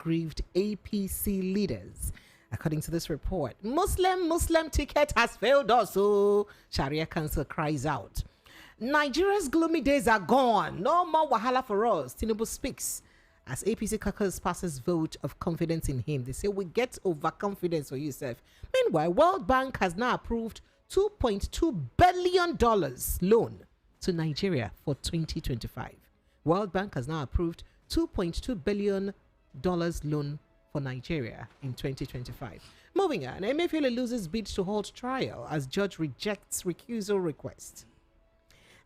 aggrieved APC leaders. According to this report, Muslim ticket has failed us. So Shari'a Council cries out. Nigeria's gloomy days are gone. No more wahala for us. Tinubu speaks as APC caucus passes vote of confidence in him. They say we get overconfidence for yourself. Meanwhile, World Bank has now approved $2.2 billion loan to Nigeria for 2025. World Bank has now approved $2.2 billion loan for Nigeria in 2025. Moving on, Emefiele loses bid to hold trial as judge rejects recusal request.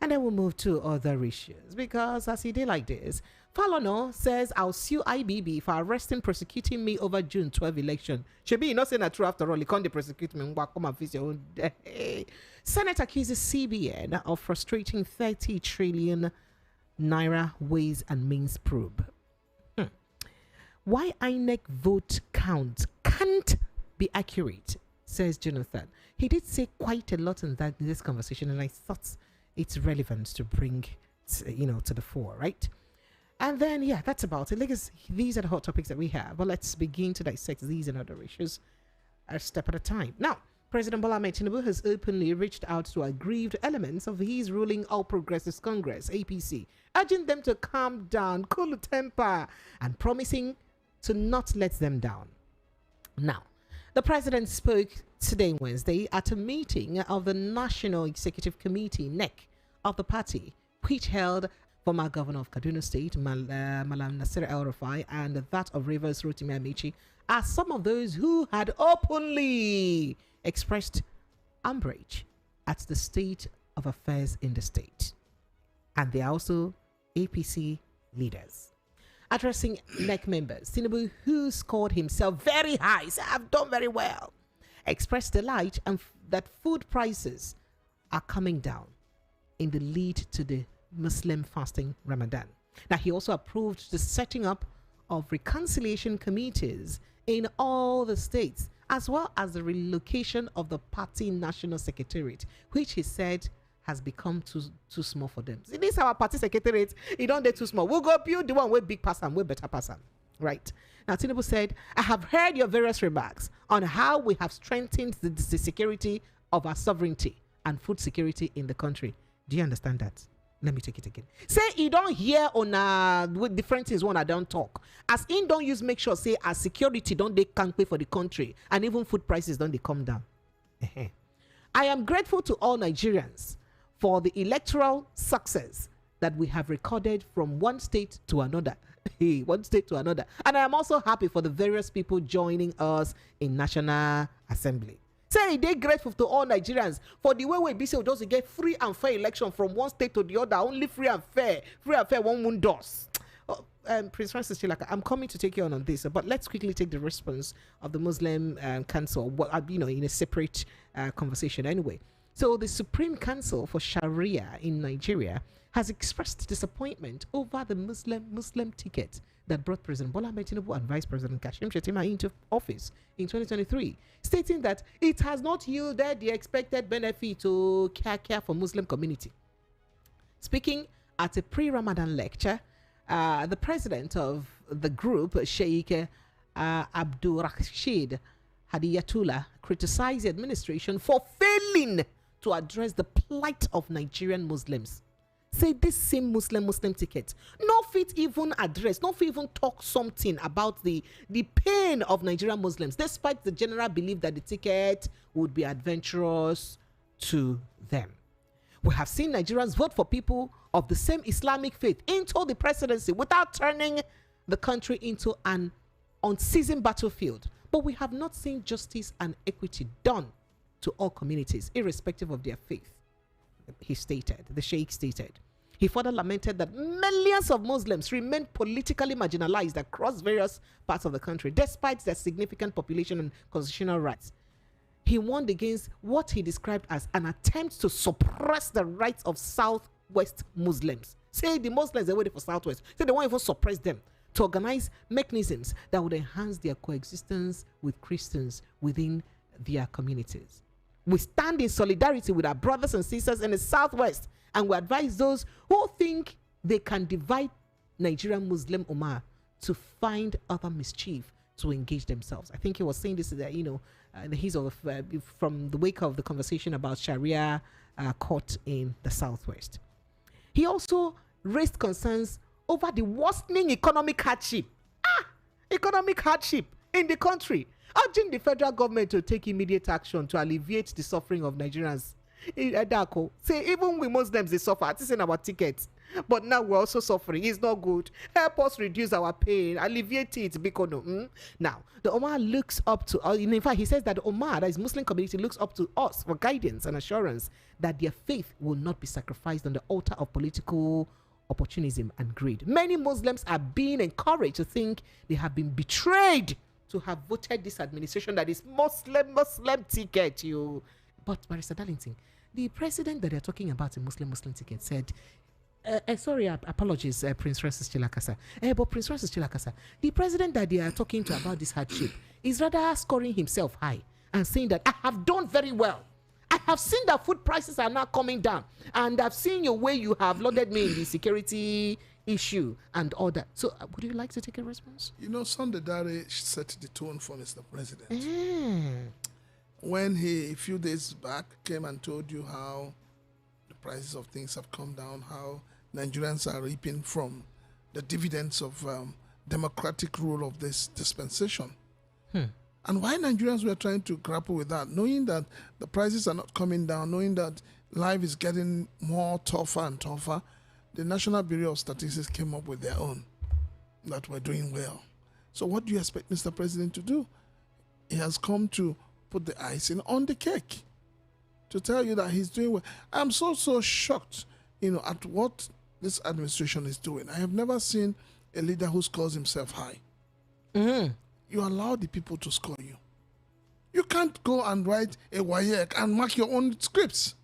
And then we'll move to other issues because as he did like this, Falono says, I'll sue IBB for arresting, prosecuting me over June 12 election. Should be not saying that true after all. He can't prosecute me. Come and visit your own day. Senate accuses CBN of frustrating 30 trillion naira ways and means probe. Why INEC vote count can't be accurate, says Jonathan. He did say quite a lot in this conversation, and I thought it's relevant to bring to the fore, right? And then, yeah, that's about it. These are the hot topics that we have. But let's begin to dissect these and other issues a step at a time. Now, President Bola Ahmed Tinubu has openly reached out to aggrieved elements of his ruling All Progressives Congress, APC, urging them to calm down, cool temper, and promising to not let them down. Now, the president spoke today, Wednesday, at a meeting of the National Executive Committee, NEC, of the party, which held former governor of Kaduna State, Malam Nasir El-Rufai, and that of Rivers, Rotimi Amici, as some of those who had openly expressed umbrage at the state of affairs in the state. And they are also APC leaders. Addressing NEC members, Tinubu, who scored himself very high, said, I've done very well, expressed delight and that food prices are coming down in the lead to the Muslim fasting Ramadan. Now, he also approved the setting up of reconciliation committees in all the states, as well as the relocation of the party national secretariat, which he said has become too small for them. See, this is our party secretariat. It don't get too small. We'll go build the one with big person, with better person. Right. Now, Tinubu said, I have heard your various remarks on how we have strengthened the security of our sovereignty and food security in the country. Do you understand that? Let me take it again. Say you don't hear on with different things when I don't talk. As in don't use make sure say as security don't they can't pay for the country and even food prices don't they come down. I am grateful to all Nigerians for the electoral success that we have recorded from one state to another. One state to another. And I am also happy for the various people joining us in National Assembly. Say they grateful to all Nigerians for the way we be so doesn't get free and fair election from one state to the other. Only free and fair one moon does. Prince Francis Chilaka, I'm coming to take you on this, but let's quickly take the response of the Muslim Council, in a separate conversation anyway. So the Supreme Council for Shari'a in Nigeria has expressed disappointment over the Muslim ticket that brought President Bola Ahmed Tinubu and Vice President Kashim Shettima into office in 2023, stating that it has not yielded the expected benefit to care for Muslim community. Speaking at a pre-Ramadan lecture, the president of the group, Sheikh Abdul Rashid Hadiyatullah, criticized the administration for failing to address the plight of Nigerian Muslims. Say this same Muslim ticket, no fit even address, no fit even talk something about the pain of Nigerian Muslims, despite the general belief that the ticket would be adventurous to them. We have seen Nigerians vote for people of the same Islamic faith into the presidency without turning the country into an unseasoned battlefield. But we have not seen justice and equity done to all communities, irrespective of their faith, the Sheikh stated. He further lamented that millions of Muslims remain politically marginalized across various parts of the country, despite their significant population and constitutional rights. He warned against what he described as an attempt to suppress the rights of Southwest Muslims. Say the Muslims are waiting for Southwest. Say they won't even suppress them, to organize mechanisms that would enhance their coexistence with Christians within their communities. We stand in solidarity with our brothers and sisters in the Southwest, and we advise those who think they can divide Nigerian Muslim Ummah to find other mischief to engage themselves. I think he was saying this that, in the heat of from the wake of the conversation about Shari'a court in the Southwest. He also raised concerns over the worsening economic hardship in the country, urging the federal government to take immediate action to alleviate the suffering of Nigerians. Say even we Muslims, they suffer. This is our tickets, but now we're also suffering. It's not good. Help us reduce our pain, alleviate it. Because now the Omar looks up to. In fact, he says that the Omar, that is Muslim community, looks up to us for guidance and assurance that their faith will not be sacrificed on the altar of political opportunism and greed. Many Muslims are being encouraged to think they have been betrayed to have voted this administration that is Muslim ticket. But Barrister Darlington, the president that they're talking about, a Muslim ticket, said, sorry, apologies, Prince Francis Chilakasa. But Prince Francis Chilakasa, the president that they are talking to about this hardship is rather scoring himself high and saying that I have done very well. I have seen that food prices are now coming down, and I've seen your way you have loaded me in the security issue and all that. So, would you like to take a response? Sunday Dare set the tone for Mr. President. When he, a few days back, came and told you how the prices of things have come down, how Nigerians are reaping from the dividends of democratic rule of this dispensation. And why Nigerians were trying to grapple with that, knowing that the prices are not coming down, knowing that life is getting more tougher and tougher, the National Bureau of Statistics came up with their own, that we're doing well. So what do you expect Mr. President to do? He has come to put the icing on the cake to tell you that he's doing well. I'm so shocked, at what this administration is doing. I have never seen a leader who scores himself high. You allow the people to score you. You can't go and write a WAEC and mark your own scripts.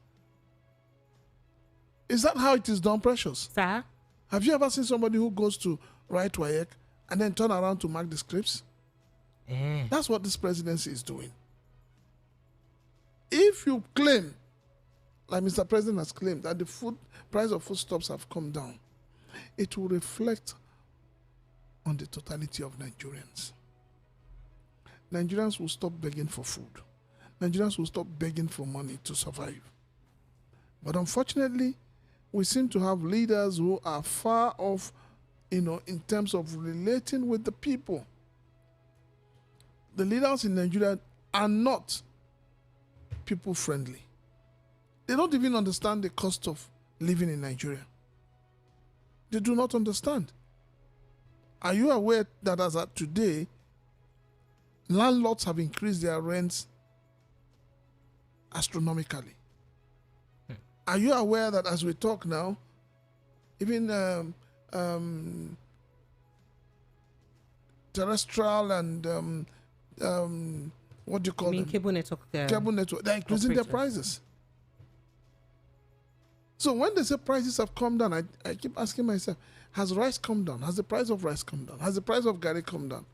Is that how it is done, Precious? Sir? Have you ever seen somebody who goes to write WAEC and then turn around to mark the scripts? That's what this presidency is doing. If you claim, like Mr. President has claimed, that the price of foodstuffs have come down, it will reflect on the totality of Nigerians. Nigerians will stop begging for food. Nigerians will stop begging for money to survive. But unfortunately, we seem to have leaders who are far off, in terms of relating with the people. The leaders in Nigeria are not people-friendly. They don't even understand the cost of living in Nigeria. They do not understand. Are you aware that as of today, landlords have increased their rents astronomically? Are you aware that as we talk now, even terrestrial and what do you call them? Cable network. Cable network. They're increasing their prices. So when they say prices have come down, I keep asking myself, has rice come down? Has the price of rice come down? Has the price of garri come down?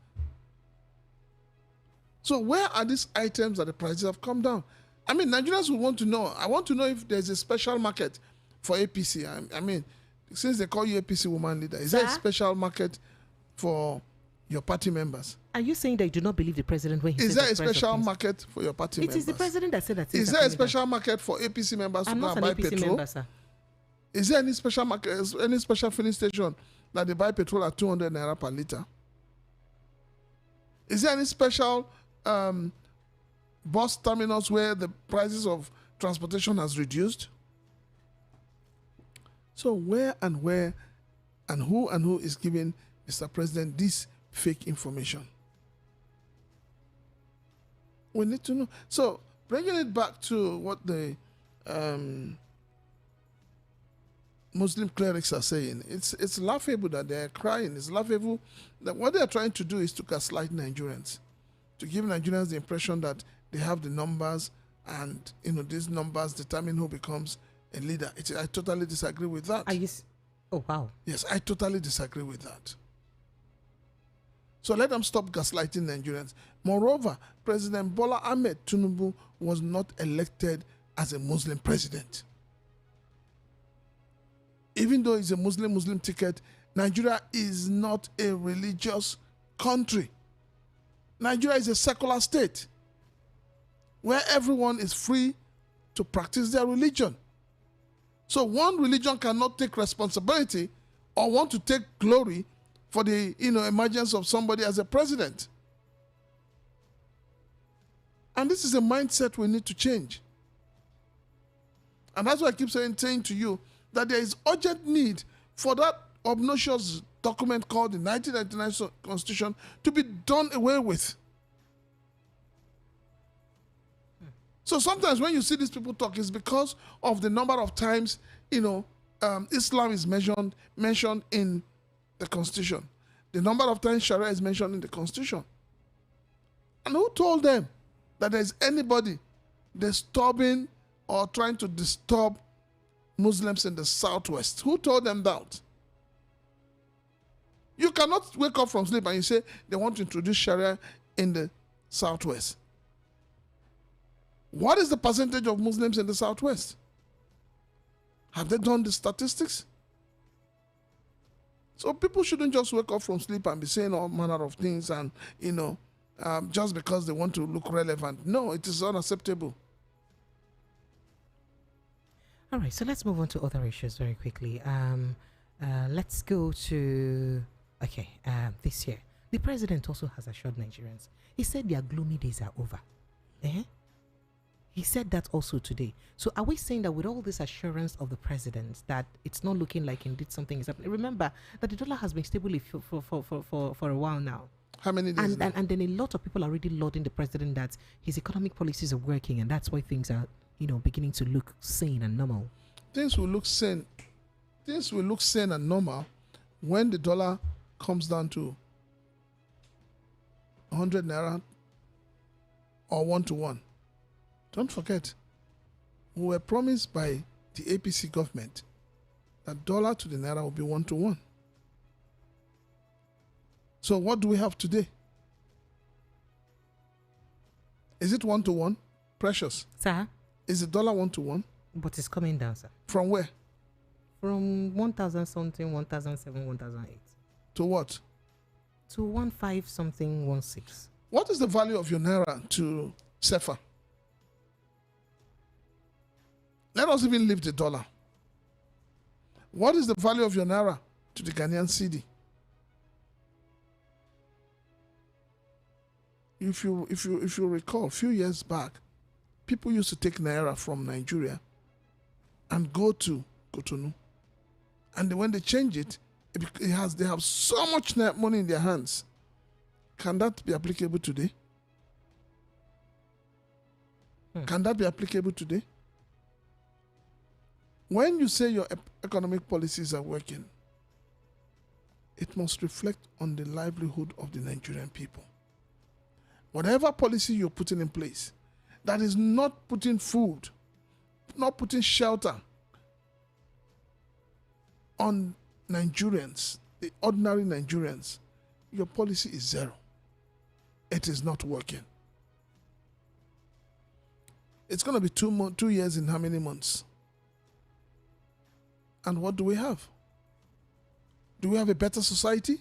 So where are these items that the prices have come down? I mean, Nigerians will want to know. I want to know if there's a special market for APC. I mean, since they call you APC woman leader, is there a special market for your party members? Are you saying that you do not believe the president when he says is there a special market for your party members? It is the president that said that. Is there a special market for APC members to go and buy petrol? Member, sir. Is there any special market, any special filling station that they buy petrol at 200 naira per litre? Is there any special bus terminals where the prices of transportation has reduced? So where and who is giving Mr. President this fake information? We need to know. So bringing it back to what the Muslim clerics are saying, it's laughable that they're crying. It's laughable that what they're trying to do is to gaslight Nigerians, to give Nigerians the impression that they have the numbers and these numbers determine who becomes a leader. I totally disagree with that. Oh, wow. Yes, I totally disagree with that. So let them stop gaslighting Nigerians. Moreover, President Bola Ahmed Tinubu was not elected as a Muslim president. Even though it's a Muslim ticket, Nigeria is not a religious country. Nigeria is a secular state where everyone is free to practice their religion. So one religion cannot take responsibility or want to take glory for the emergence of somebody as a president. And this is a mindset we need to change. And that's why I keep saying to you that there is urgent need for that obnoxious document called the 1999 Constitution to be done away with. So sometimes when you see these people talk, it's because of the number of times, Islam is mentioned in the Constitution. The number of times Shari'a is mentioned in the Constitution. And who told them that there's anybody disturbing or trying to disturb Muslims in the Southwest? Who told them that? You cannot wake up from sleep and you say they want to introduce Sharia in the Southwest. What is the percentage of Muslims in the Southwest? Have they done the statistics? So people shouldn't just wake up from sleep and be saying all manner of things and, just because they want to look relevant. No, it is unacceptable. All right, so let's move on to other issues very quickly. Let's go to, this year. The president also has assured Nigerians. He said their gloomy days are over. He said that also today. So are we saying that with all this assurance of the president that it's not looking like indeed something is happening? Remember that the dollar has been stable for a while now. How many days now? And then a lot of people are already lauding the president that his economic policies are working, and that's why things are, beginning to look sane and normal. Things will look sane and normal when the dollar comes down to 100 naira or 1-to-1. Don't forget, we were promised by the APC government that dollar to the naira will be 1-to-1. So what do we have today? Is it 1-to-1? Precious. Sir? Is the dollar 1-to-1? But it's coming down, sir. From where? From 1,000 something, 1,007, 1,008. To what? To 15 something, 16. What is the value of your naira to CFA? Let us even leave the dollar. What is the value of your naira to the Ghanaian cedi? If you recall, a few years back, people used to take naira from Nigeria and go to Cotonou, and when they change it, they have so much money in their hands. Can that be applicable today? Can that be applicable today? When you say your economic policies are working, it must reflect on the livelihood of the Nigerian people. Whatever policy you're putting in place that is not putting food, not putting shelter on Nigerians, the ordinary Nigerians, your policy is zero. It is not working. It's going to be 2 years in how many months? And what do we have? Do we have a better society?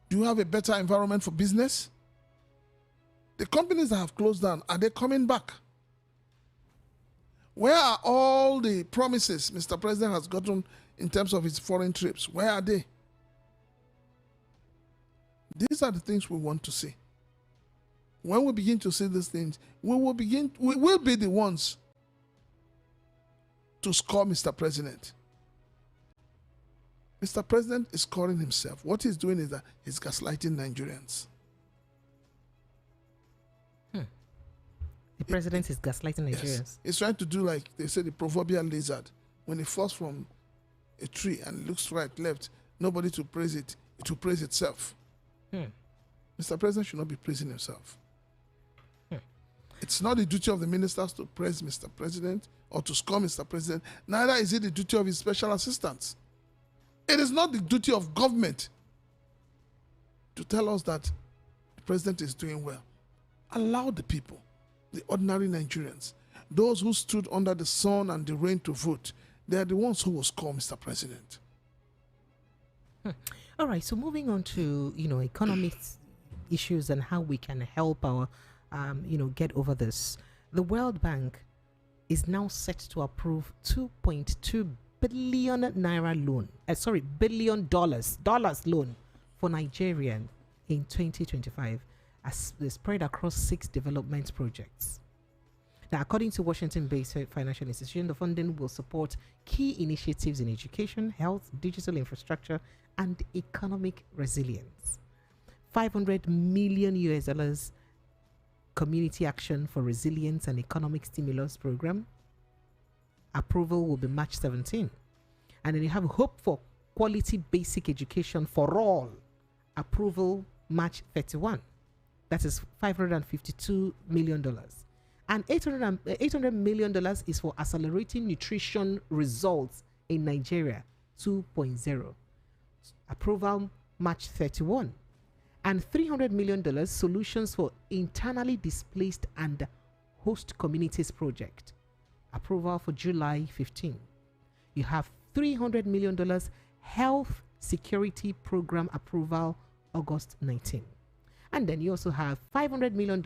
Do we have a better environment for business? The companies that have closed down, are they coming back? Where are all the promises Mr. President has gotten in terms of his foreign trips? Where are they? These are the things we want to see. When we begin to see these things, we will be the ones to score Mr. President. Mr. President is scoring himself. What he's doing is that he's gaslighting Nigerians. The president is gaslighting Nigerians. Yes. He's trying to do like they say the proverbial lizard. When it falls from a tree and looks right, left, nobody to praise it, it will praise itself. Mr. President should not be praising himself. It's not the duty of the ministers to praise Mr. President or to score Mr. President. Neither is it the duty of his special assistants. It is not the duty of government to tell us that the president is doing well. Allow the people, the ordinary Nigerians, those who stood under the sun and the rain to vote, they are the ones who will score Mr. President. All right. So moving on to economic issues and how we can help our get over this. The World Bank is now set to approve 2.2 billion naira loan. Billion dollars loan for Nigeria in 2025, as spread across 6 development projects. Now, according to Washington-based financial institution, the funding will support key initiatives in education, health, digital infrastructure, and economic resilience. $500 million Community Action for Resilience and Economic Stimulus Program. Approval will be March 17. And then you have Hope for Quality Basic Education for All. Approval March 31. That is $552 million. And $800 million is for Accelerating Nutrition Results in Nigeria 2.0. Approval March 31. And $300 million Solutions for Internally Displaced and Host Communities Project. Approval for July 15. You have $300 million Health Security Program approval August 19. And then you also have $500 million.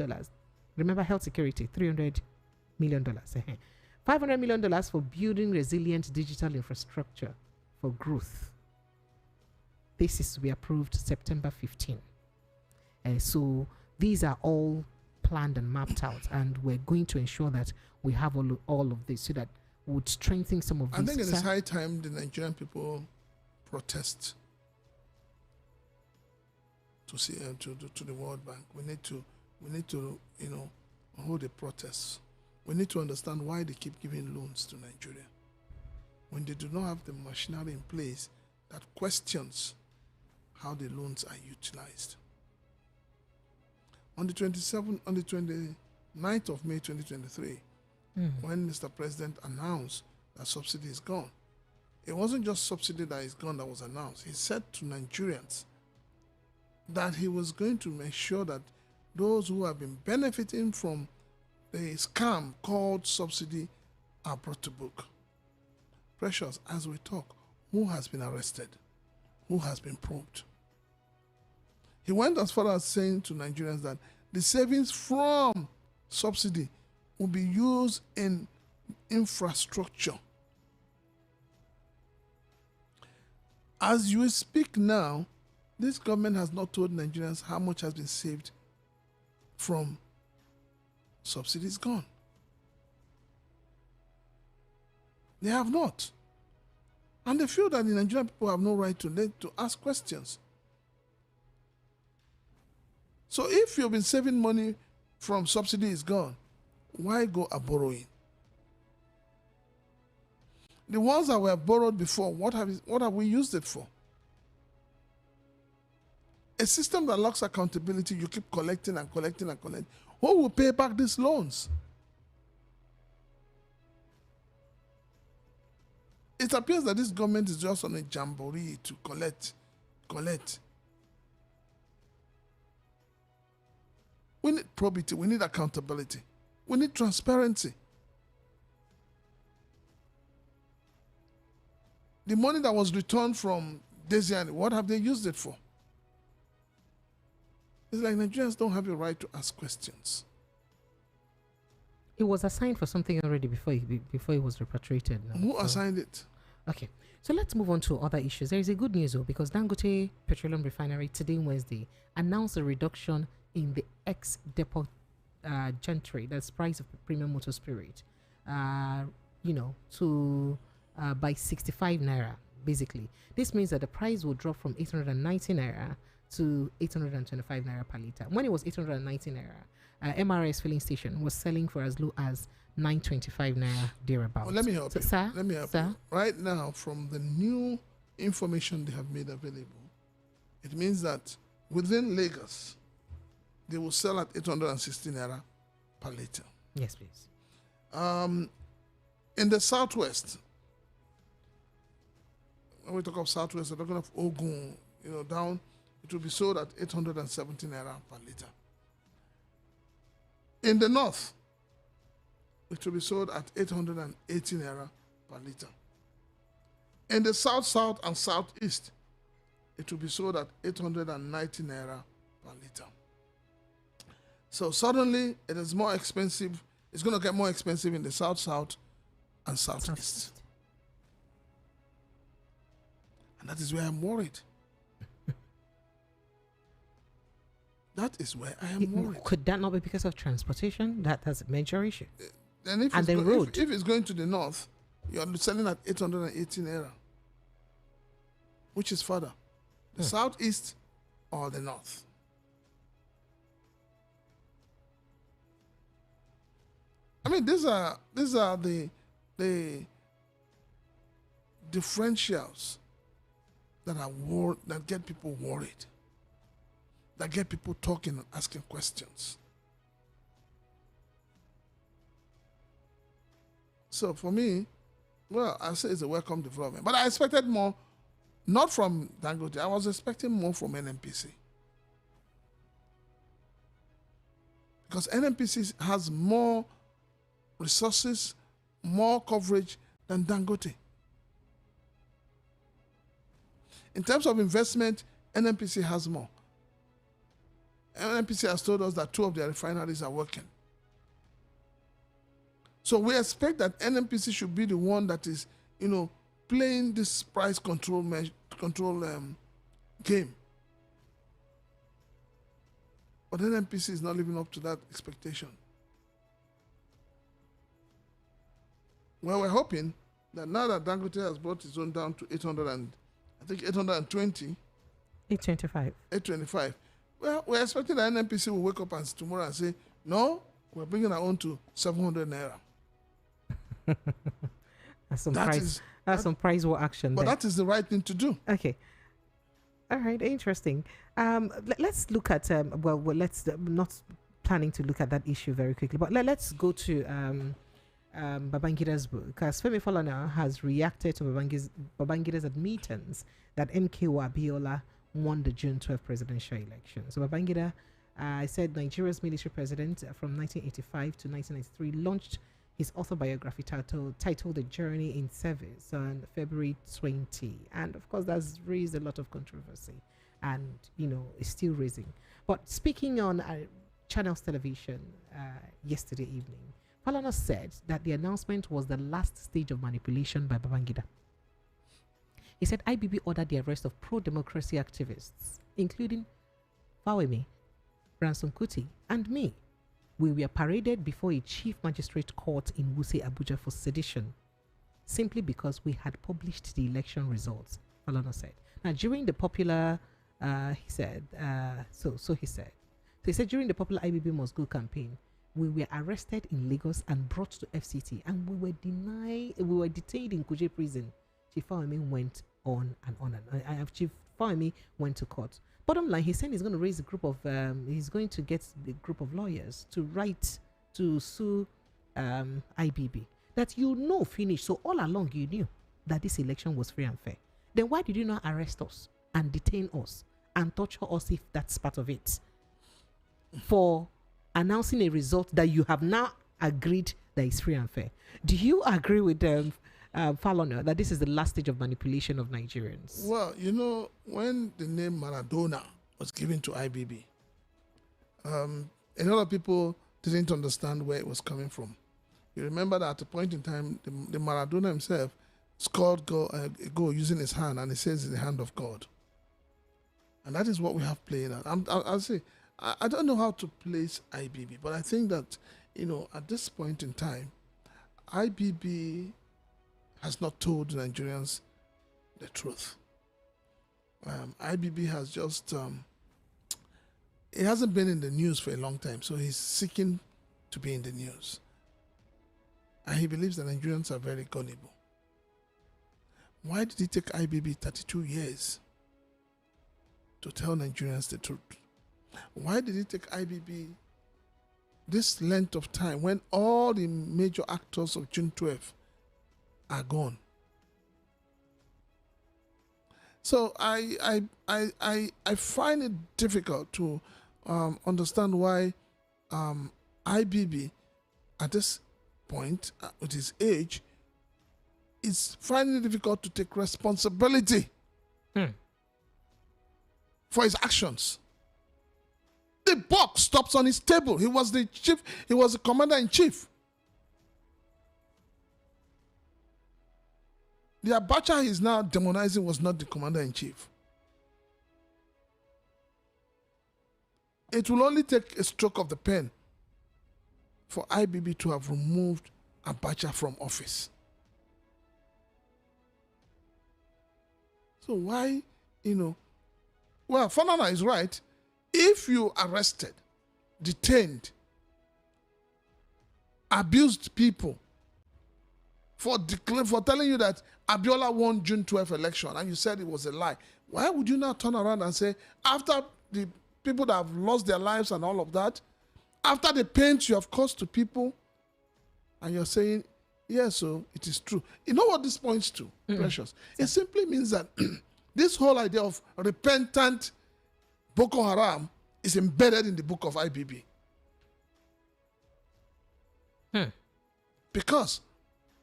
Remember health security, $300 million. $500 million for building resilient digital infrastructure for growth. This is to be approved September 15. So these are all planned and mapped out, and we're going to ensure that we have all of this so that we would strengthen some of these. I think it is high time the Nigerian people protest to see to the World Bank. We need to hold a protest. We need to understand why they keep giving loans to Nigeria when they do not have the machinery in place that questions how the loans are utilized. On the 29th of May 2023, when Mr. President announced that subsidy is gone, it wasn't just subsidy that is gone that was announced. He said to Nigerians that he was going to make sure that those who have been benefiting from a scam called subsidy are brought to book. Precious, as we talk, who has been arrested? Who has been probed? He went as far as saying to Nigerians that the savings from subsidy will be used in infrastructure. As you speak now, this government has not told Nigerians how much has been saved from subsidies gone. They have not. And they feel that the Nigerian people have no right to ask questions. So if you've been saving money from subsidy is gone, why go a borrowing? The ones that were borrowed before, what have we used it for? A system that lacks accountability, you keep collecting and collecting and collecting. Who will pay back these loans? It appears that this government is just on a jamboree to collect. We need probity, we need accountability, we need transparency. The money that was returned from Desian, what have they used it for? It's like Nigerians don't have the right to ask questions. It was assigned for something already before it was repatriated. Who assigned it? Okay, so let's move on to other issues. There is a good news though, because Dangote Petroleum Refinery today, Wednesday, announced a reduction in the ex-depot gentry, that's price of premium motor spirit, by 65 naira, basically. This means that the price will drop from 890 naira to 825 naira per liter. When it was 890 naira, MRS filling station was selling for as low as 925 naira thereabouts. Well, let me help you. Sir? Let me help you. Right now, from the new information they have made available, it means that within Lagos, they will sell at 860 naira per liter. Yes, please. In the southwest, when we talk of southwest, we're talking of Ogun, down, it will be sold at 870 naira per liter. In the north, it will be sold at 880 naira per liter. In the south, and southeast, it will be sold at 890 naira per liter. So suddenly it is more expensive. It's going to get more expensive in the south and southeast. And that is where I'm worried. That is where I am worried. Could that not be because of transportation? That's a major issue. Then if it's going to the north, you're selling at 880 naira. Which is further? The southeast or the north? I mean, these are the differentials that get people worried, that get people talking and asking questions. So for me, well, I say it's a welcome development, but I expected more, not from Dangote. I was expecting more from NNPC, because NNPC has more resources, more coverage than Dangote. In terms of investment, NNPC has more. NNPC has told us that 2 of their refineries are working. So we expect that NNPC should be the one that is, playing this price control game. But NNPC is not living up to that expectation. Well, we're hoping that now that Dangote has brought his own down to 820. 825. 825. Well, we're expecting that NNPC will wake up tomorrow and say, no, we're bringing our own to 700 naira. That's some price war action. But that is the right thing to do. Okay. All right. Interesting. Let's look at let's not planning to look at that issue very quickly, but let's go to Babangida's book, because Femi Falana has reacted to Babangida's admittance that MKO Abiola won the June 12 presidential election. So Babangida said Nigeria's military president from 1985 to 1993 launched his autobiography titled The Journey in Service on February 20. And of course, that's raised a lot of controversy and, is still raising. But speaking on Channels Television yesterday evening, Falana said that the announcement was the last stage of manipulation by Babangida. He said IBB ordered the arrest of pro-democracy activists, including Fawemi, Ransom Kuti, and me. We were paraded before a chief magistrate court in Wuse, Abuja for sedition, simply because we had published the election results, Falana said. Now, during the popular, he said, during the popular IBB Must Go campaign, we were arrested in Lagos and brought to FCT, and we were detained in Kuje prison. Chief Fawemi went on and on, and Chief Fawemi went to court. Bottom line, he's saying he's going to raise a group of, he's going to get a group of lawyers to sue IBB. That finish. So all along you knew that this election was free and fair. Then why did you not arrest us and detain us and torture us if that's part of it? For announcing a result that you have now agreed that is free and fair. Do you agree with Falana that this is the last stage of manipulation of Nigerians? Well, when the name Maradona was given to IBB, a lot of people didn't understand where it was coming from. You remember that at a point in time, the Maradona himself scored a goal using his hand, and it says it's the hand of God. And that is what we have played at. I'll say, I don't know how to place IBB, but I think that, at this point in time, IBB has not told Nigerians the truth. IBB has just, it hasn't been in the news for a long time, so he's seeking to be in the news. And he believes that Nigerians are very gullible. Why did it take IBB 32 years to tell Nigerians the truth? Why did it take IBB this length of time when all the major actors of June 12 are gone? So I find it difficult to understand why IBB at this point, with his age, is finding it difficult to take responsibility for his actions. The buck stops on his table. He was the chief, he was the commander-in-chief. The Abacha he is now demonizing was not the commander-in-chief. It will only take a stroke of the pen for IBB to have removed Abacha from office. So why, well, Fanana is right. If you arrested, detained, abused people for telling you that Abiola won June 12th election and you said it was a lie, why would you now turn around and say, after the people that have lost their lives and all of that, after the pain you have caused to people, and you're saying, yes, so it is true. You know what this points to, Precious? It simply means that this whole idea of repentant Boko Haram is embedded in the book of IBB. Because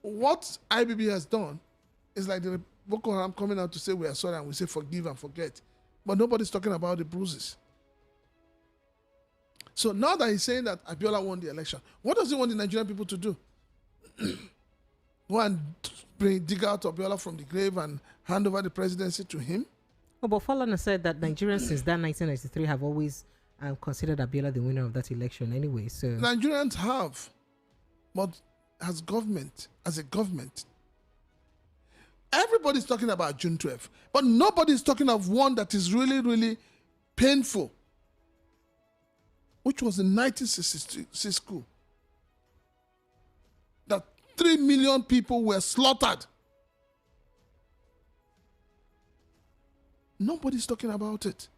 what IBB has done is like the Boko Haram coming out to say we are sorry and we say forgive and forget. But nobody's talking about the bruises. So now that he's saying that Abiola won the election, what does he want the Nigerian people to do? Go and dig out Abiola from the grave and hand over the presidency to him? Oh, but Falana said that Nigerians since that 1993 have always considered Abiola the winner of that election anyway. So Nigerians have, but as a government, everybody's talking about June 12th, but nobody's talking of one that is really, really painful, which was the 1966 coup. That 3 million people were slaughtered. Nobody's talking about it.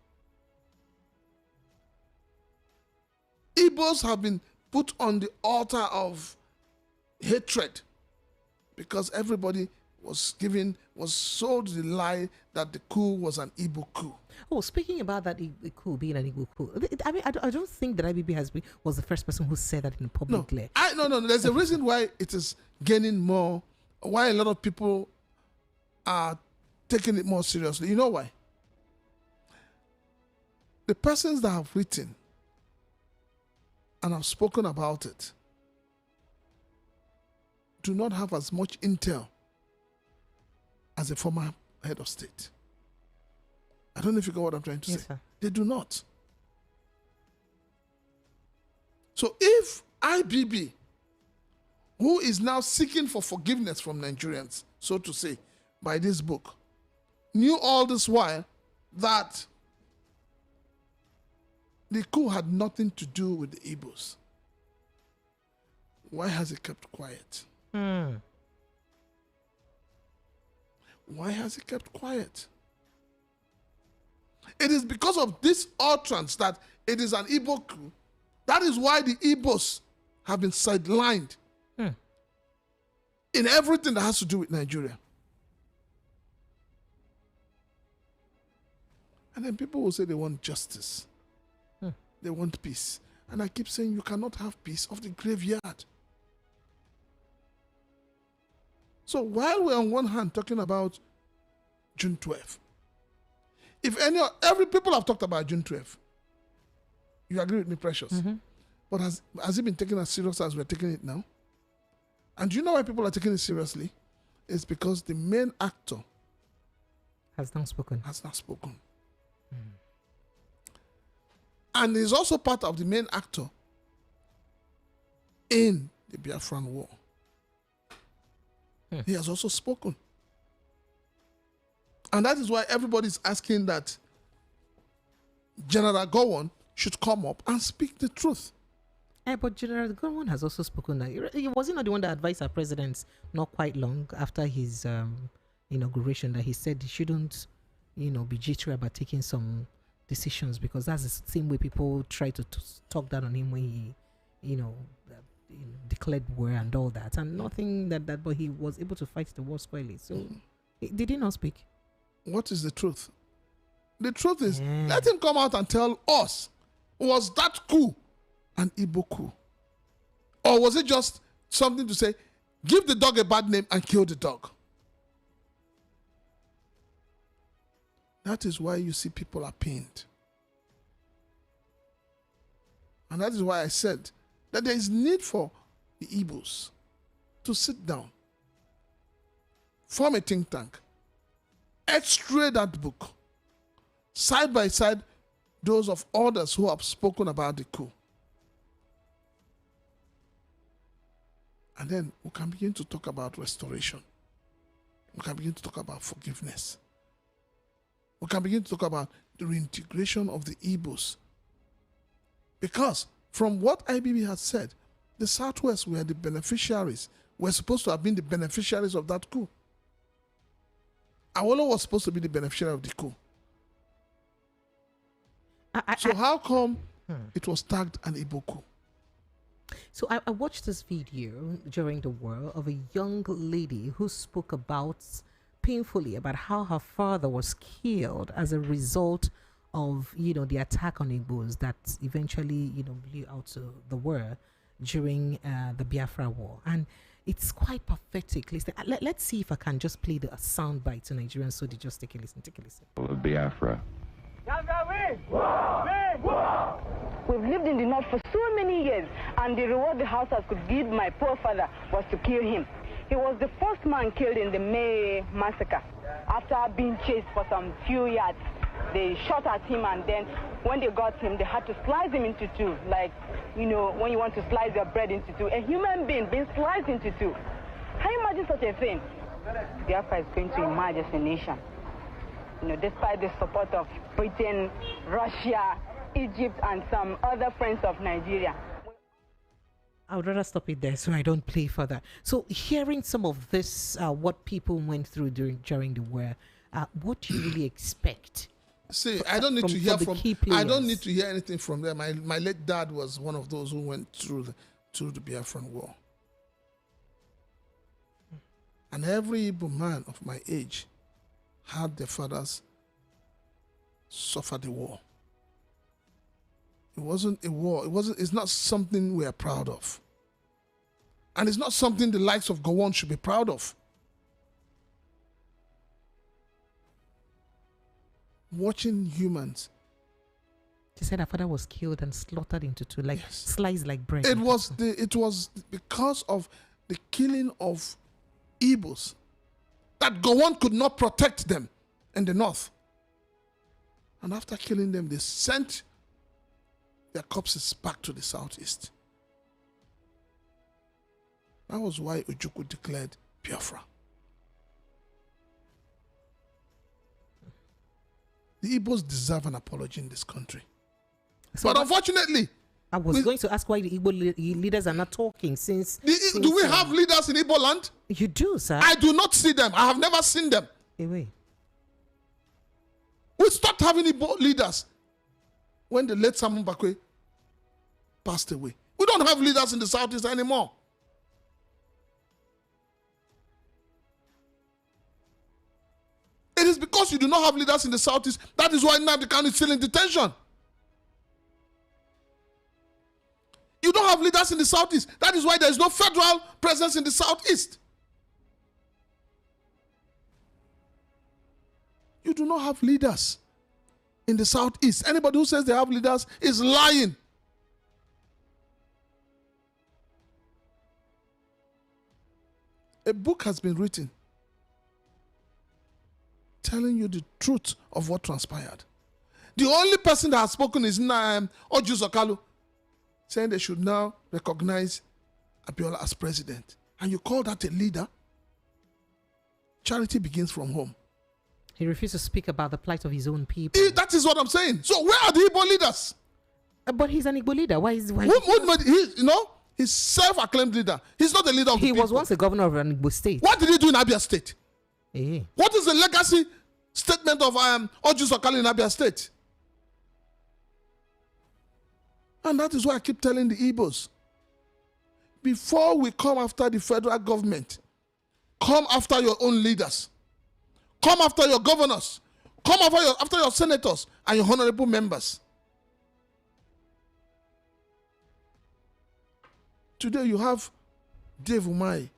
Igbos have been put on the altar of hatred because everybody was sold the lie that the coup was an Igbo coup. Oh, speaking about that coup being an Igbo coup, I mean, I don't think that IBB was the first person who said that in public. No. There's a reason why it is gaining more, why a lot of people are taking it more seriously. You know why? The persons that have written and have spoken about it do not have as much intel as a former head of state. I don't know if you get what I'm trying to say. Sir. They do not. So if IBB, who is now seeking for forgiveness from Nigerians, so to say, by this book, knew all this while that the coup had nothing to do with the Igbos, why has he kept quiet? Why has he kept quiet? It is because of this utterance that it is an Igbo coup. That is why the Igbos have been sidelined in everything that has to do with Nigeria. And then people will say they want justice. They want peace. And I keep saying you cannot have peace of the graveyard. So while we're on one hand talking about June 12th, every people have talked about June 12th. You agree with me, Precious? But has it been taken as serious as we're taking it now? And do you know why people are taking it seriously? It's because the main actor has not spoken. And is also part of the main actor in the Biafran War. He has also spoken. And that is why everybody's asking that General Gowon should come up and speak the truth. But General Gowon has also spoken. He wasn't not the one that advised our president not quite long after his inauguration that he said he shouldn't, be jittery about taking some decisions because that's the same way people try to talk down on him when he, declared war and all that, and nothing that but he was able to fight the war squarely. So did he not speak? What is the truth? The truth is, let him come out and tell us, was that coup an Igbo coup? Or was it just something to say, give the dog a bad name and kill the dog? That is why you see people are pained. And that is why I said that there is need for the Igbos to sit down, form a think tank, x-ray that book, side by side those of others who have spoken about the coup. And then we can begin to talk about restoration. We can begin to talk about forgiveness. We can begin to talk about the reintegration of the Igbos. Because from what IBB has said, the Southwest were the beneficiaries, were supposed to have been the beneficiaries of that coup. Awolowo was supposed to be the beneficiary of the coup. So how come it was tagged an Igbo coup? So I watched this video during the war of a young lady who spoke about painfully about how her father was killed as a result of the attack on Igbos that eventually blew out to the war during the Biafra war, and it's quite pathetic. Listen, let's see if I can just play the sound bite to Nigerians so they just take a listen. Take a listen. Of Biafra. We've lived in the north for so many years, and the reward the Hausas could give my poor father was to kill him. He was the first man killed in the May massacre. After being chased for some few yards, they shot at him, and then when they got him, they had to slice him into two, like, when you want to slice your bread into two. A human being being sliced into two. Can you imagine such a thing? Biafra is going to emerge as a nation. Despite the support of Britain, Russia, Egypt, and some other friends of Nigeria. I would rather stop it there so I don't play further. So hearing some of this, what people went through during the war, what do you really expect? See, I don't need to hear from. I don't need to hear anything from them. My late dad was one of those who went through the Biafran war, and every Igbo man of my age had their fathers suffer the war. It wasn't a war. It's not something we are proud of. And it's not something the likes of Gowon should be proud of. Watching humans. She said her father was killed and slaughtered into two, like sliced like bread. It was because of the killing of Igbos that Gowon could not protect them in the north. And after killing them, they sent their corpses back to the southeast. That was why Ojukwu declared Biafra. The Igbos deserve an apology in this country. So but unfortunately, I was going to ask why the Igbo leaders are not talking since do we have leaders in Igbo land? You do, sir. I do not see them. I have never seen them. Away. We stopped having Igbo leaders when the late Samuel Bakwe passed away. We don't have leaders in the southeast anymore. It is because you do not have leaders in the southeast. That is why Nnamdi Kanu is still in detention. You don't have leaders in the southeast. That is why there is no federal presence in the southeast. You do not have leaders in the southeast. Anybody who says they have leaders is lying. A book has been written telling you the truth of what transpired. The only person that has spoken is Oju Zokalu, saying they should now recognize Abiola as president. And you call that a leader? Charity begins from home. He refused to speak about the plight of his own people. That is what I'm saying. So where are the Igbo leaders? But he's an Igbo leader. Why? He's self-acclaimed leader. He's not the leader of the people. He was once a governor of an Igbo state. What did he do in Abia State? Eh. What is the legacy statement of Oju Zokalu in Abia State? And that is why I keep telling the Igbos, before we come after the federal government, come after your own leaders. Come after your governors. Come after your senators and your honorable members. Today you have Dave Umahi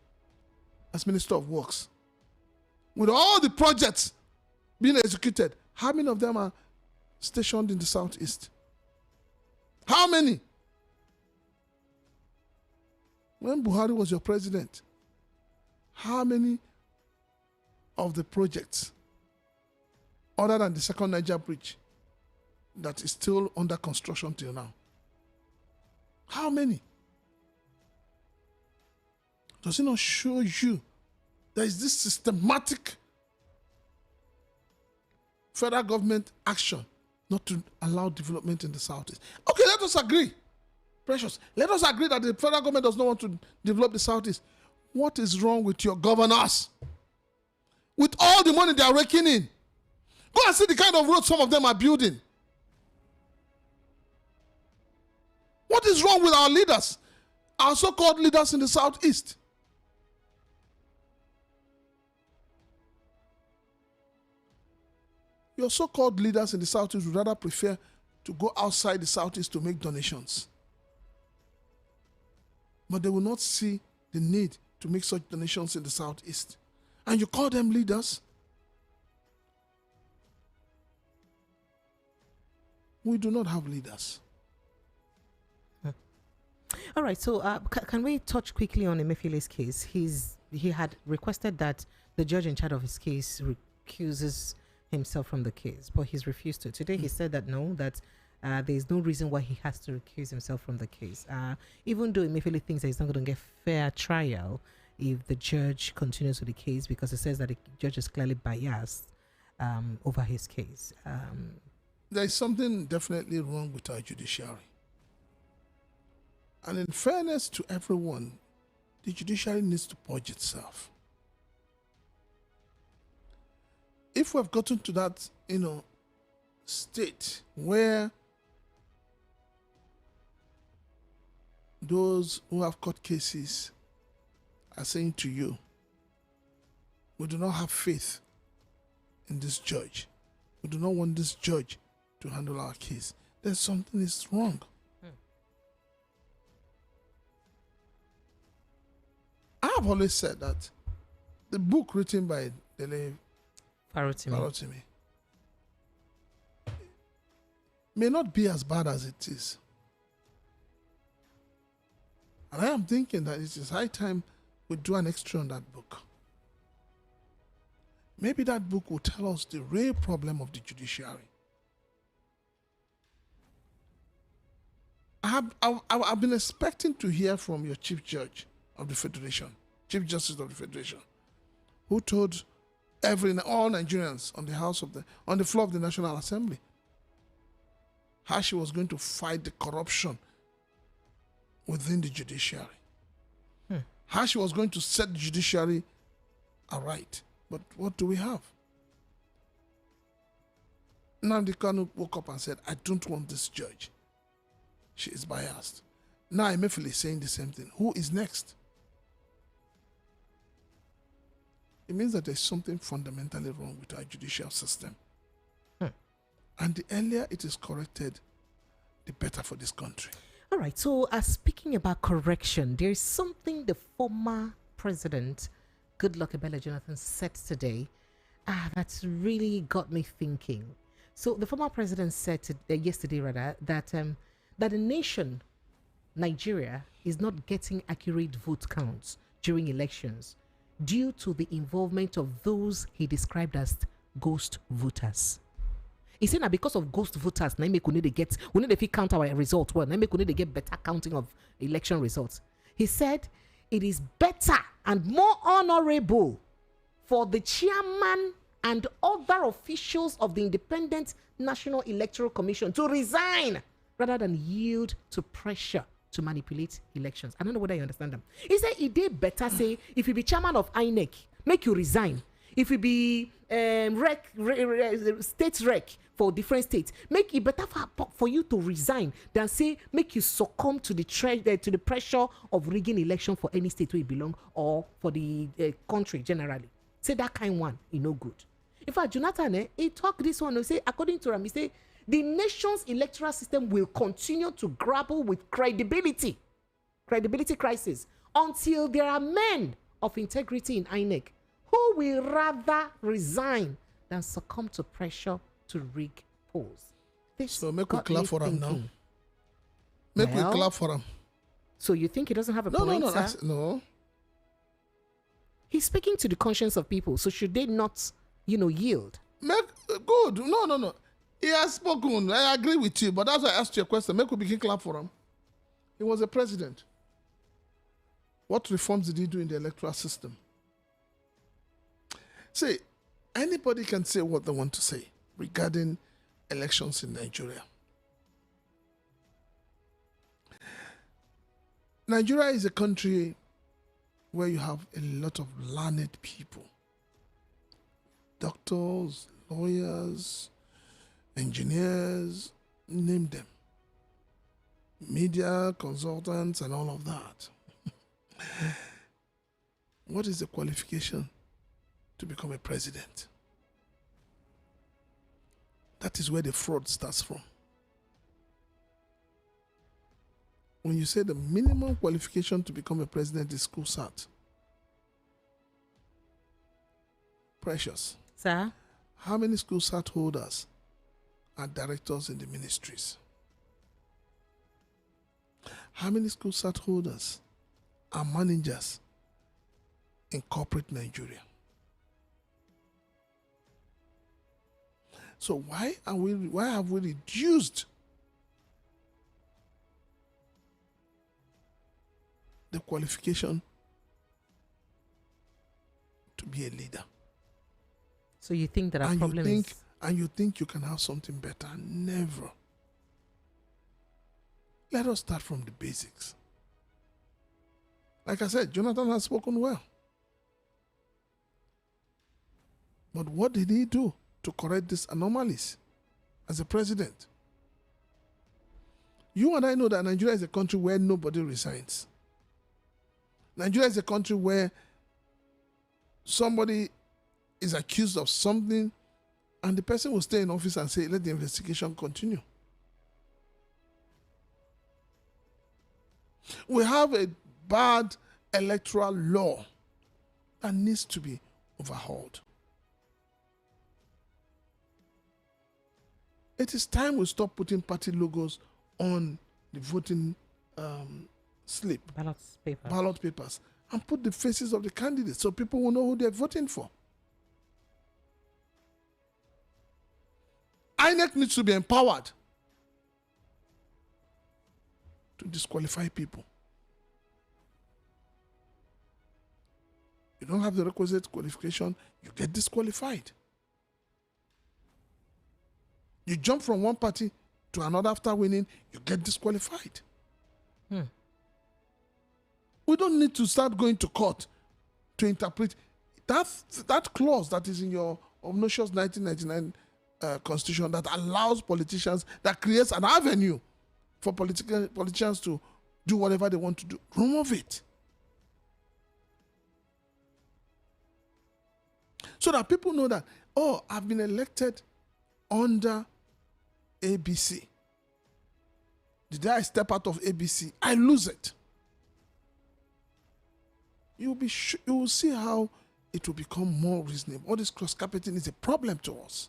as Minister of Works. With all the projects being executed, How many of them are stationed in the southeast? How many? When Buhari was your president, how many of the projects, other than the second Niger bridge, that is still under construction till now? How many? Does it not show you there is this systematic federal government action not to allow development in the southeast? Okay, let us agree. Precious. Let us agree that the federal government does not want to develop the southeast. What is wrong with your governors? With all the money they are raking in, go and see the kind of roads some of them are building. What is wrong with our leaders, our so-called leaders in the southeast? Your so-called leaders in the southeast would rather prefer to go outside the southeast to make donations. But they will not see the need to make such donations in the southeast. And you call them leaders? We do not have leaders. All right, so can we touch quickly on Emefiele's case? He had requested that the judge in charge of his case recuses himself from the case, but he's refused to. Today he said that no, that there is no reason why he has to recuse himself from the case. Even though Emefiele thinks that he's not going to get fair trial if the judge continues with the case, because it says that the judge is clearly biased over his case. There is something definitely wrong with our judiciary. And in fairness to everyone, the judiciary needs to purge itself. If we've gotten to that, state where those who have court cases are saying to you, we do not have faith in this judge. We do not want this judge to handle our case. Then something is wrong. I have always said that the book written by Dele Farotimi may not be as bad as it is. And I am thinking that it is high time we do an extra on that book. Maybe that book will tell us the real problem of the judiciary. I've been expecting to hear from your Chief Judge of the Federation, Chief Justice of the Federation, who told all Nigerians on the floor of the National Assembly how she was going to fight the corruption within the judiciary. How she was going to set the judiciary aright. But what do we have? Nnamdi Kanu woke up and said, I don't want this judge. She is biased. Now Emefiele is saying the same thing. Who is next? It means that there's something fundamentally wrong with our judicial system. And the earlier it is corrected, the better for this country. All right, so speaking about correction, there is something the former president, Goodluck Ebele Jonathan, said today that's really got me thinking. So the former president said yesterday, that the nation, Nigeria, is not getting accurate vote counts during elections due to the involvement of those he described as ghost voters. He said that because of ghost voters, we need to count our results well, we need to get better counting of election results. He said it is better and more honorable for the chairman and other officials of the Independent National Electoral Commission to resign rather than yield to pressure to manipulate elections. I don't know whether you understand them. He said it did better say, if you be chairman of INEC, make you resign. If you be state rec for different states, make it better for you to resign than say make you succumb to the pressure of rigging election for any state where you belong or for the country generally. Say that kind one, no good. In fact, Jonathan, he talked this one. He say, according to him, he say the nation's electoral system will continue to grapple with credibility crisis until there are men of integrity in INEC who will rather resign than succumb to pressure to rig polls. This So make we got clap me for him now. thinking. Make Well, we clap for him. So you think he doesn't have a No, point, no, no, sir? no. He's speaking to the conscience of people. So should they not, yield? Make good. No, no, no. He has spoken. I agree with you, but that's why I asked you a question. Make we begin clap for him. He was a president. What reforms did he do in the electoral system? See, anybody can say what they want to say regarding elections in Nigeria. Nigeria is a country where you have a lot of learned people. Doctors, lawyers, engineers, name them. Media, consultants, and all of that. What is the qualification to become a president? That is where the fraud starts from. When you say the minimum qualification to become a president is school cert. Precious. Sir? How many school cert holders are directors in the ministries? How many school cert holders are managers in corporate Nigeria? So why have we reduced the qualification to be a leader? So you think that our problem is... And you think you can have something better? Never. Let us start from the basics. Like I said, Jonathan has spoken well. But what did he do to correct these anomalies as a president? You and I know that Nigeria is a country where nobody resigns. Nigeria is a country where somebody is accused of something and the person will stay in office and say, let the investigation continue. We have a bad electoral law that needs to be overhauled. It is time we stop putting party logos on the voting slip, ballot papers, and put the faces of the candidates so people will know who they're voting for. INEC needs to be empowered to disqualify people. You don't have the requisite qualification, you get disqualified. You jump from one party to another after winning, you get disqualified. We don't need to start going to court to interpret that clause that is in your obnoxious 1999 constitution that allows politicians, that creates an avenue for politicians to do whatever they want to do. Remove it. So that people know that, oh, I've been elected under ABC. The day I step out of ABC, I lose it. You will see how it will become more reasonable. All this cross-carpeting is a problem to us.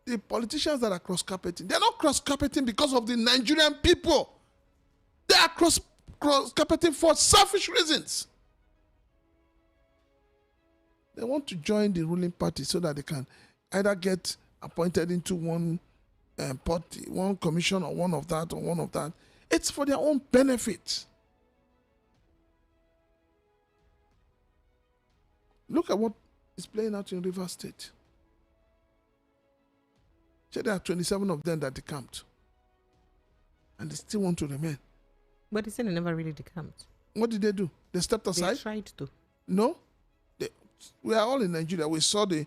The politicians that are cross-carpeting, they're not cross-carpeting because of the Nigerian people. They are cross-carpeting for selfish reasons. They want to join the ruling party so that they can either get appointed into one party, one commission, or one of that, or one of that. It's for their own benefit. Look at what is playing out in Rivers State. There are 27 of them that decamped. And they still want to remain. But they said they never really decamped. What did they do? They stepped aside? They tried to. No. We are all in Nigeria. We saw this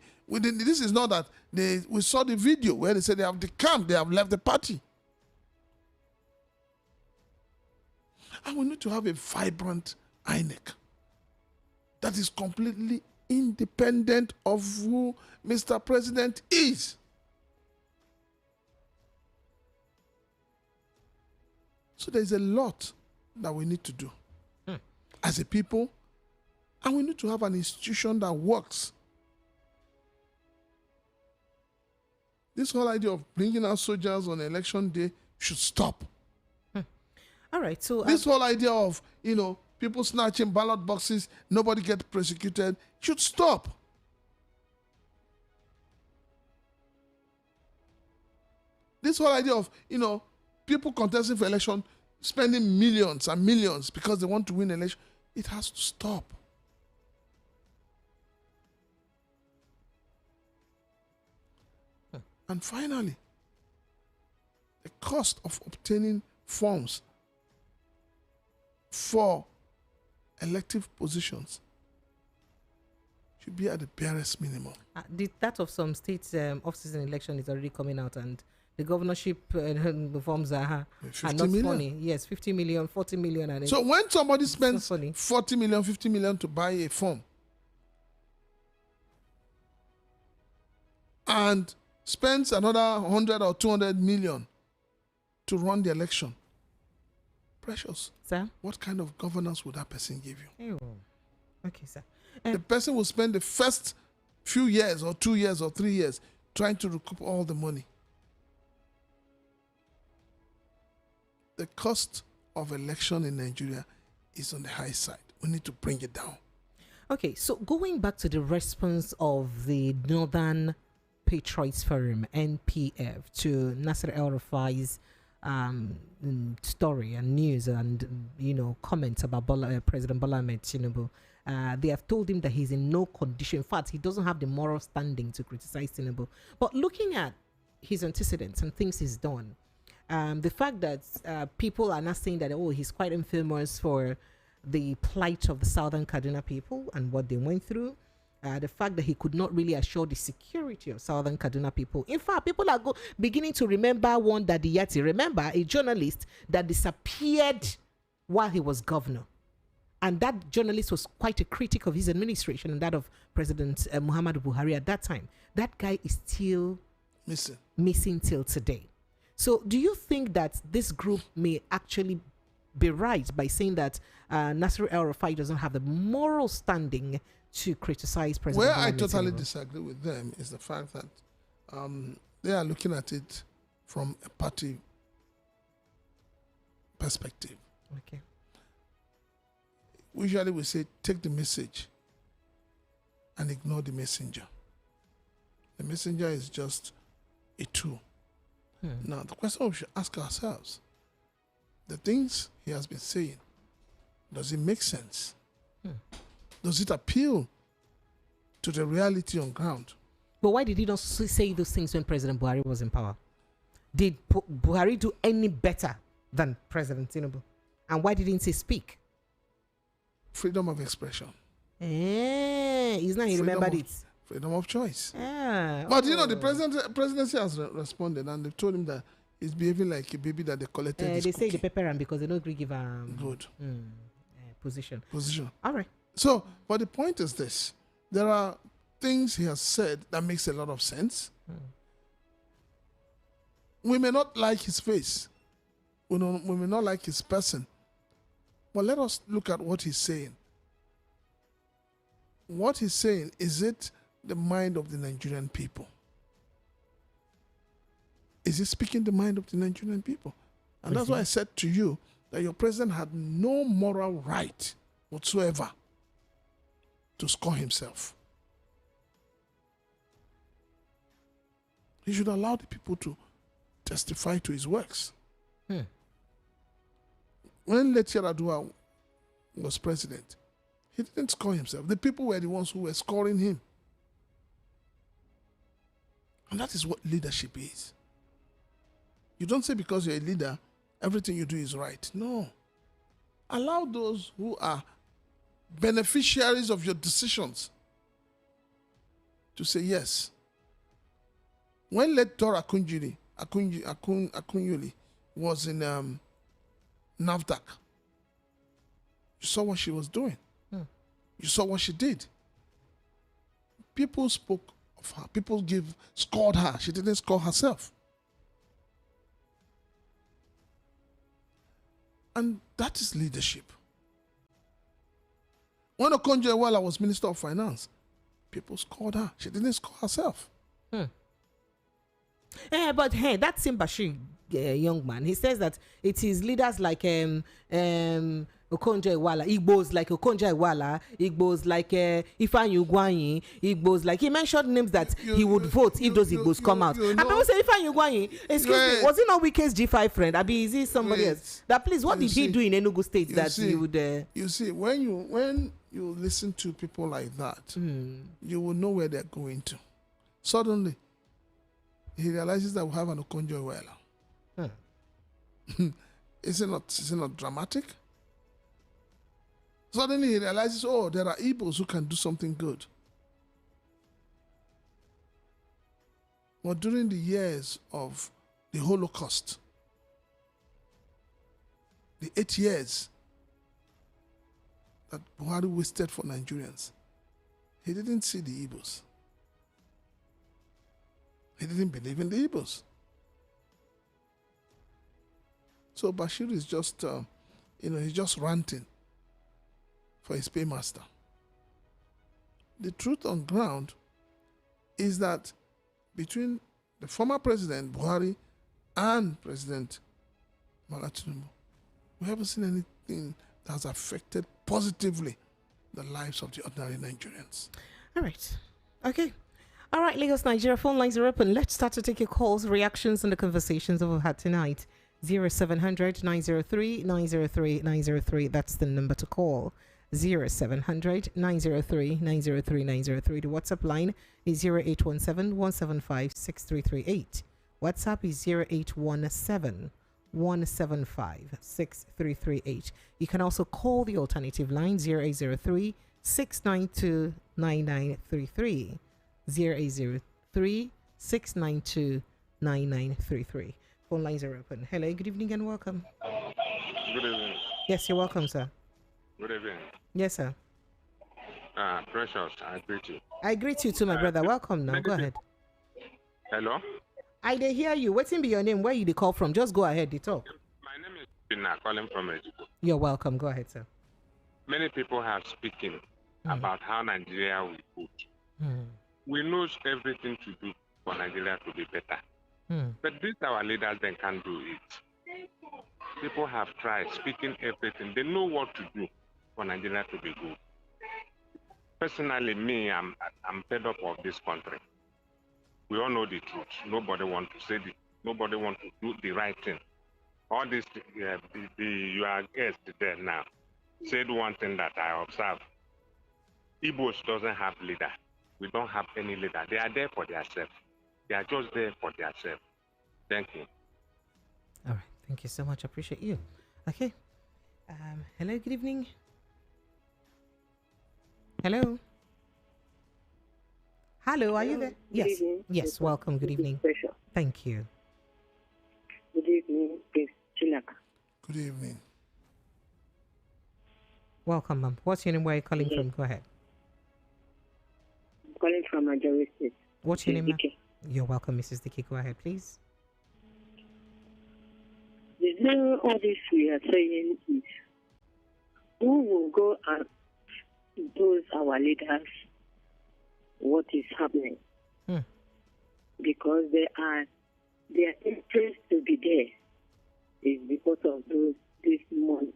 is not that we saw the video where they said they have decamped, they have left the party. And we need to have a vibrant INEC that is completely independent of who Mr. President is. So there's a lot that we need to do as a people, and we need to have an institution that works This whole idea of bringing out soldiers on election day should stop. All right. So This whole idea of, people snatching ballot boxes, nobody gets prosecuted, should stop. This whole idea of, people contesting for election, spending millions and millions because they want to win election, it has to stop. And finally, the cost of obtaining forms for elective positions should be at the barest minimum. that of some states' off-season election is already coming out, and the governorship forms are not funny. Yes, 50 million, 40 million. And so when somebody spends 40 million, 50 million to buy a form and spends another 100 or 200 million to run the election, Precious, sir, what kind of governance would that person give you? Oh. Okay, sir. The person will spend the first few years or 2 years or 3 years trying to recoup all the money. The cost of election in Nigeria is on the high side. We need to bring it down. Okay, so going back to the response of the Northern Patriots Forum, NPF, to Nasser El-Rufai's story and news and comments about President Bola Ahmed Tinubu, they have told him that he's in no condition. In fact, he doesn't have the moral standing to criticize Tinubu. But looking at his antecedents and things he's done, the fact that people are not saying that, he's quite infamous for the plight of the Southern Kaduna people and what they went through, the fact that he could not really assure the security of Southern Kaduna people. In fact, people are beginning to remember one that Yati. Remember a journalist that disappeared while he was governor. And that journalist was quite a critic of his administration and that of President Muhammadu Buhari at that time. That guy is still missing till today. So do you think that this group may actually be right by saying that Nasser El-Rufai doesn't have the moral standing to criticize President Where I Tinubu? totally disagree with them is the fact that they are looking at it from a party perspective. Okay. Usually we say, take the message and ignore the messenger. The messenger is just a tool. Now, the question we should ask ourselves, the things he has been saying, does it make sense? Does it appeal to the reality on ground? But why did he not say those things when President Buhari was in power? Did Buhari do any better than President Tinubu? And why didn't he speak? Freedom of expression. He's not, he remembered it. Freedom of choice. But The presidency has responded, and they've told him that he's behaving like a baby that they collected. They say the pepper and because they don't agree give good position. All right. So, but the point is this: there are things he has said that makes a lot of sense. We may not like his face, we may not like his person, but let us look at what he's saying. What he's saying, is it the mind of the Nigerian people? Is he speaking the mind of the Nigerian people? And that's why I said to you that your president had no moral right whatsoever to score himself. He should allow the people to testify to his works. When Leti Yar'Adua was president, he didn't score himself. The people were the ones who were scoring him. And that is what leadership is. You don't say because you're a leader, everything you do is right. No. Allow those who are beneficiaries of your decisions to say yes. When Lector Akunyuli was in NAFDAC, you saw what she was doing. You saw what she did. People spoke of her. People scored her. She didn't score herself. And that is leadership. When Okonjo-Iweala was Minister of Finance, people scored her. She didn't score herself. But hey, that same Bashir young man, he says that it is leaders like Okonjo Iweala, Igbos like Okonjo Iweala, Igbos like Ifeanyi Ugwanyi, Igbos like, he mentioned names that he would vote if those Igbos come out. And people say Ifeanyi Ugwanyi, excuse me, was it not Wike's G5 friend? Abi, is he somebody else? That please, what did he do in Enugu State that he would? You see, when you listen to people like that, you will know where they're going to. Suddenly, he realizes that we have an Okonjo Iweala. Is it not dramatic? Suddenly he realizes, oh, there are Igbos who can do something good. But during the years of the Holocaust, the 8 years that Buhari wasted for Nigerians, he didn't see the Igbos. He didn't believe in the Igbos. So Bashir is just, he's just ranting for his paymaster. The truth on ground is that between the former President Buhari and President Tinubu, we haven't seen anything that has affected positively the lives of the ordinary Nigerians. All right. Okay. All right, Lagos, Nigeria, phone lines are open. Let's start to take your calls, reactions, and the conversations that we've had tonight. 0700 903 903 903. That's the number to call. 0700 903 903 903. The WhatsApp line is 0817 175 6338. WhatsApp is 0817 175 6338. You can also call the alternative line 0803 692 9933. 0803 692 9933. Phone lines are open. Hello, good evening and welcome. Good evening. Yes, you're welcome, sir. Good evening. Yes, sir. Precious, I greet you. I greet you too, my brother. Welcome now. Go ahead. Hello? I did hear you. What's in be your name? Where you call from? Just go ahead. They talk. My name is Pina, calling from Ejiko. You're welcome. Go ahead, sir. Many people have spoken about how Nigeria will vote. We know everything to do for Nigeria to be better. But this our leaders then can't do it. People have tried speaking everything. They know what to do for Nigeria to be good. Personally, me, I'm fed up of this country. We all know the truth. Nobody wants to say it. Nobody wants to do the right thing. All this, your guest there now said one thing that I observed. Igbos doesn't have leader. We don't have any leader. They are there for themselves. They are just there for themselves. Thank you. All right. Thank you so much. I appreciate you. Okay. Hello. Good evening. Hello. Hello. Are you there? Yes. Evening. Yes. Welcome. Good evening. Thank you. Good evening, Miss Chinaka. Good evening. Welcome, ma'am. What's your name? Where are you calling from? Go ahead. I'm calling from Nigeria State. What's your name, ma'am? Dike. You're welcome, Mrs. Dickey. Go ahead, please. The reason all this we are saying is who will go and those our leaders what is happening? Because their interest to be there is because of this money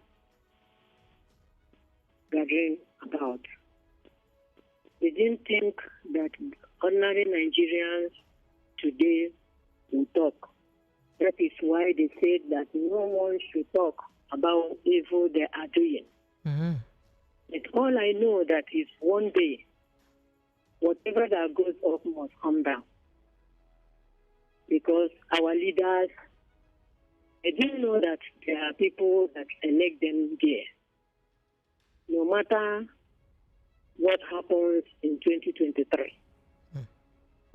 gathering about. They didn't think that ordinary Nigerians today will talk. That is why they said that no one should talk about evil they are doing. But all I know that is one day, whatever that goes up must come down. Because our leaders, they didn't know that there are people that elect them there. No matter what happens in 2023,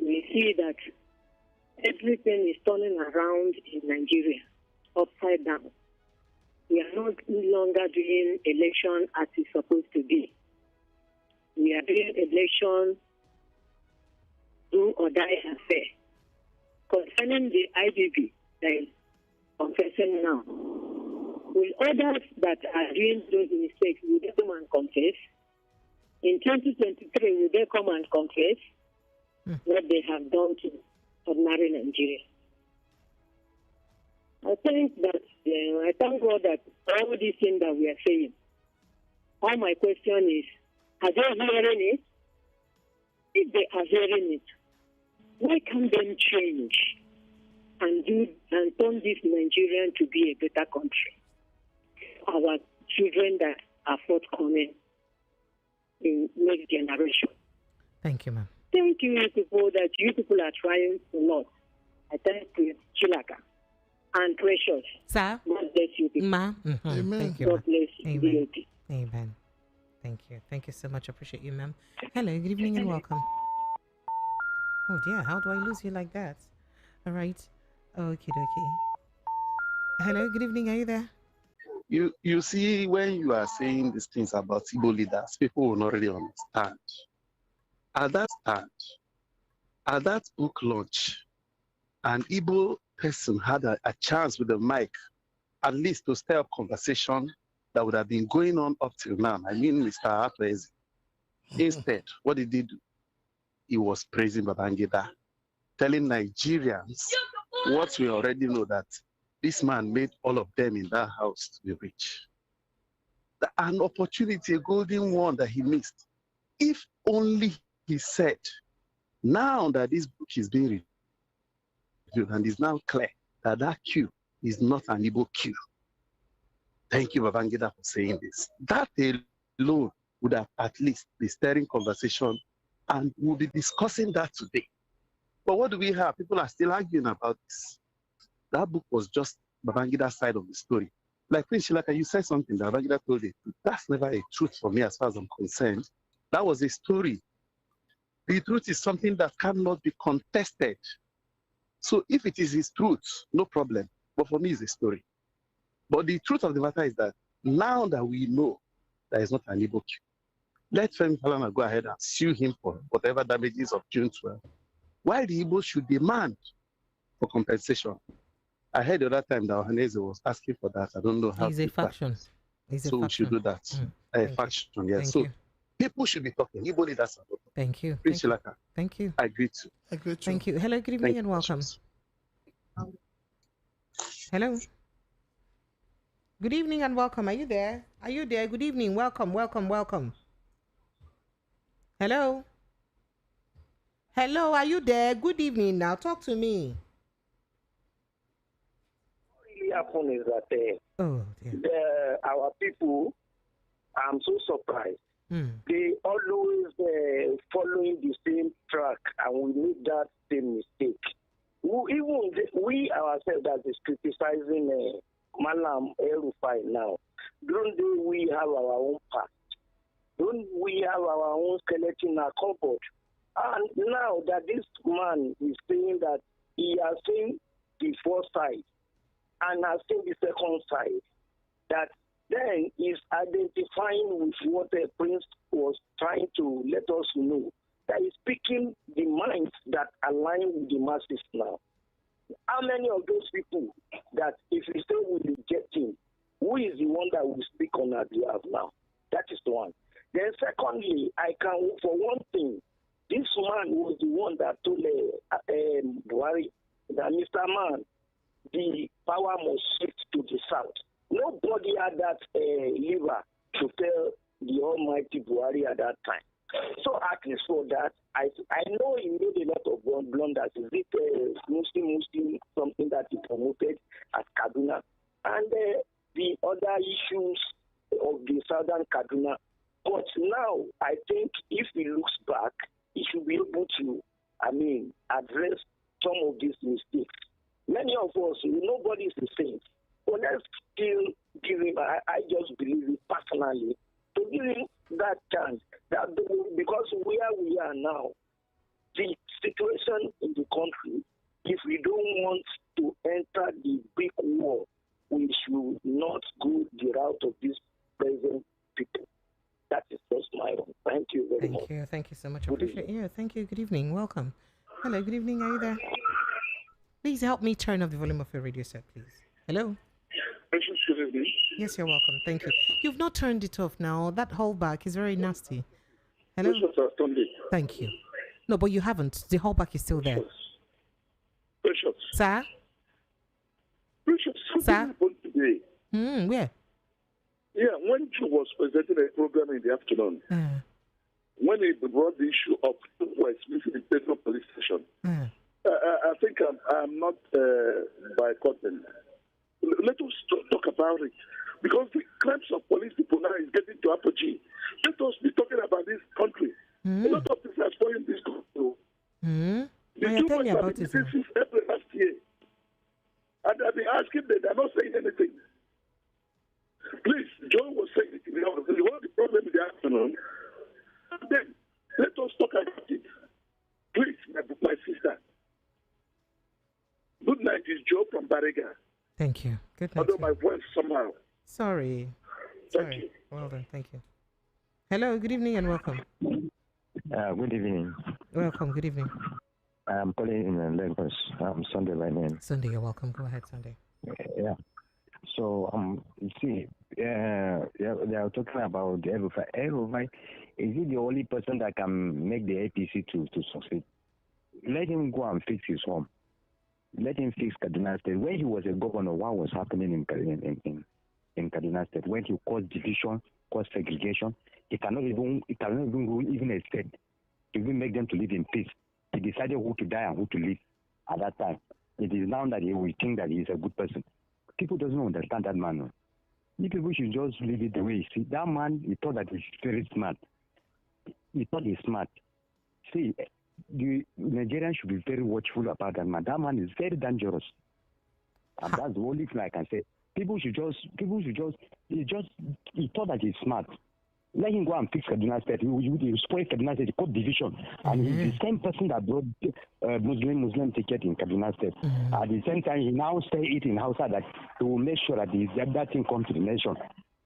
we see that everything is turning around in Nigeria, upside down. We are no longer doing election as it's supposed to be. We are doing election do or die affair. Concerning the IBB that is confessing now, will others that are doing those mistakes, will they come and confess? In 2023, will they come and confess what they have done to ordinary Nigeria? I think that I thank God that all these things that we are saying. All my question is, are they hearing it? If they are hearing it, why can't they change and turn this Nigerian to be a better country? Our children that are forthcoming in next generation. Thank you, ma'am. Thank you people that you people are trying a lot. I thank you, Chilaka and Precious. Sir? God bless you people. Ma? Amen. Thank you, God ma. bless you. Amen. DOT. Amen. Thank you. Thank you so much. Appreciate you, ma'am. Hello, good evening and welcome. Oh dear, how do I lose you like that? All right. Okay, okay. Hello, good evening. Are you there? You see, when you are saying these things about Igbo leaders, people will not really understand. At that book launch, an Igbo person had a chance with the mic, at least to stir up conversation that would have been going on up till now. I mean, Mr. Harper's. Instead, what did he do? He was praising Babangida, telling Nigerians what we already know, that this man made all of them in that house to be rich. An opportunity, a golden one that he missed. If only he said, now that this book is being reviewed and is now clear that that queue is not an Igbo queue. Thank you, Babangida, for saying this. That alone would have at least been stirring conversation, and we'll be discussing that today. But what do we have? People are still arguing about this. That book was just Babangida's side of the story. Like Prince Shilaka, you said something that Babangida told you. That's never a truth for me as far as I'm concerned. That was a story. The truth is something that cannot be contested. So if it is his truth, no problem. But for me, it's a story. But the truth of the matter is that now that we know that it's not an Igbo queue, let Femi Falana go ahead and sue him for whatever damages of June 12. Why the Igbo should demand for compensation? I heard the other time that Ohaneze was asking for that. I don't know how. He's a faction. So we should do that. A faction, yes. Thank So you. people should be talking. Igbo leaders are talking. Thank you. Prince Thank you. Shilaka, Thank you. I agree too. I agree too. Thank you. Hello, good evening and welcome. Hello. Good evening and welcome. Are you there? Are you there? Good evening. Welcome, welcome, welcome. Hello. Hello, are you there? Good evening. Now talk to me. What really happened is that Oh, dear. our people, I'm so surprised. They always following the same track, and we made that same mistake. We ourselves that is criticizing Malam El-Rufai now, don't we have our own past? Don't we have our own skeleton in our cupboard? And now that this man is saying that he has seen the first side and has seen the second side, that then is identifying with what the prince was trying to let us know, that is speaking the minds that align with the masses now. How many of those people that if we say we reject him, who is the one that will speak on our behalf now? That is one. Then secondly, I can, for one thing, this man was the one that told Buhari that Mr. Man, the power must shift to the south. Nobody had that lever to tell the almighty Buhari at that time. So at least for that, I know he made a lot of blunders. Is it Muslim, something that he promoted at Kaduna? And the other issues of the southern Kaduna. But now, I think if he looks back, he should be able to, address some of these mistakes. Many of us, nobody is the same. But let's still give him, I just believe it personally, to give him that chance. Because where we are now, the situation in the country, if we don't want to enter the big war, we should not go the route of these present people. That is just my own. Thank you very much. Thank you. Thank you so much. I appreciate you. Thank you. Good evening. Welcome. Hello. Good evening. Are you there? Please help me turn up the volume of your radio set, please. Hello. Good evening. Yes, you're welcome. Thank you. You've not turned it off now. That holdback is very nasty. Hello. Thank you. No, but you haven't. The holdback is still there. Precious. Sir? Precious. Something happened today. Where? Yeah, when Joe was presenting a program in the afternoon, when he brought the issue up, was missing the Federal Police Station. I think I'm not boycotting. Let us talk about it. Because the crimes of police people now is getting to apogee. Let us be talking about this country. A lot of things are spoiling this country. The two boys have been missing since April last year. And I've been asking them, they're not saying anything. Please, Joe was saying it in the afternoon. You want the problem in the afternoon? Then let us talk about it. Please, my sister. Good night, is Joe from Barriga. Thank you. Good night. Although my voice somehow. Sorry. Thank you. Well done. Thank you. Hello. Good evening and welcome. Good evening. Welcome. Good evening. I'm calling in Lagos. I'm Sunday by name. Sunday, you're welcome. Go ahead, Sunday. Yeah. So you see, they are talking about the El-Rufai. El-Rufai, is he the only person that can make the APC to succeed? Let him go and fix his home. Let him fix Kaduna State. When he was a governor, what was happening in Kaduna State? When he caused division, caused segregation, he cannot even rule even a state to even make them to live in peace. He decided who to die and who to live at that time. It is now that he will think that he is a good person. People doesn't understand that man. You people should just leave it the way you see. That man, he thought that he's very smart. He thought he's smart. See, the Nigerians should be very watchful about that man. That man is very dangerous. And that's the only thing I can say. He thought that he's smart. Let him go and fix Kaduna State. He spoil Kaduna State, code division. And he's the same person that brought Muslim ticket in Kaduna State. At the same time, he now say it in Hausa that he will make sure that that thing comes to the nation,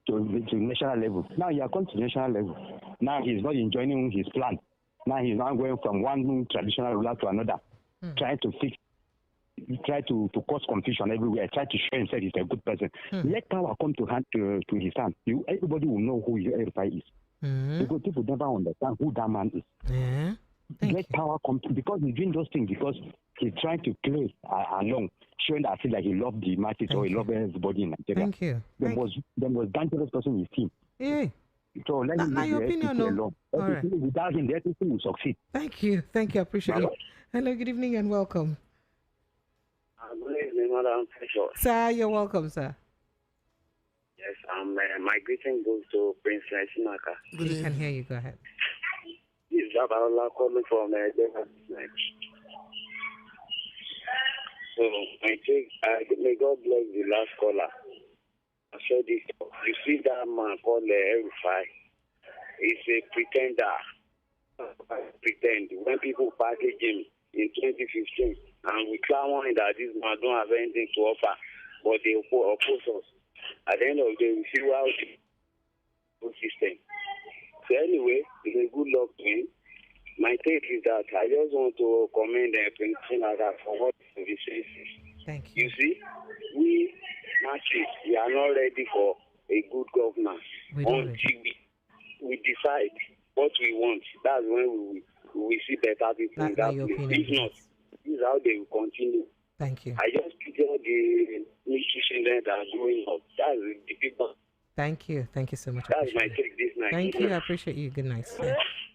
to national level. Now he has come to the national level. Now he's not enjoying his plan. Now he's now going from one traditional ruler to another, trying to cause confusion everywhere, try to show himself he's a good person. Let power come to his hand. Everybody will know who El-Rufai is. Because people never understand who that man is. Let power come because he's doing those things because he's trying to play along, showing that I feel like he loves the masses or he loves everybody in Nigeria. Thank you. The most dangerous person is him. Yeah. So let him your opinion, alone. All right. Without him, the everything will succeed. Thank you. Thank you. I appreciate it. Hello, good evening and welcome. Good evening, Madam Treasure. Sir, you're welcome, sir. Yes, my greeting goes to Prince Sinaka. We can hear you. Go ahead. This is Abalola calling from Lagos. So, may God bless the last caller. I said this. You see that man called El-Rufai. He's a pretender. Pretend. When people package him in 2015, and we clamoring that this man don't have anything to offer, but they oppose us. At the end of the day, we see how the system. So anyway, it's a good luck to him. My take is that I just want to commend Prince Sinaka for what he says. Thank you. You see, we masses, we are not ready for a good governance until we decide what we want. That's when we will see better people in that place. If not, this is how they will continue. Thank you. I just picture the institutions that are growing up. That's the people. Thank you. Thank you so much. That's my take this night. Thank you. I appreciate you. Good night.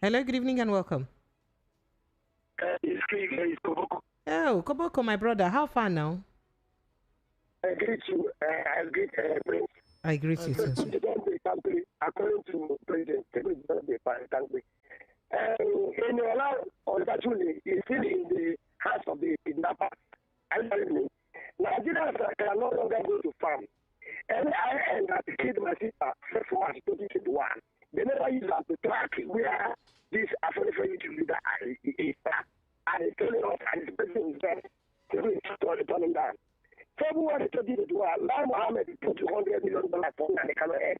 Hello, good evening and welcome. Oh, Koboko, my brother. How far now? I greet you. I greet you too. According to President, in your life, unfortunately, is still in the hands of the kidnappers. Nigerians can no longer go to farm. Any island that killed my sister before 2021, they never use that to track where this Afro-Free leader is at. And it's telling us, and it's breaking his bed. So it's turning down. February 2021, Lai Mohammed put $200 million for Nanikano head.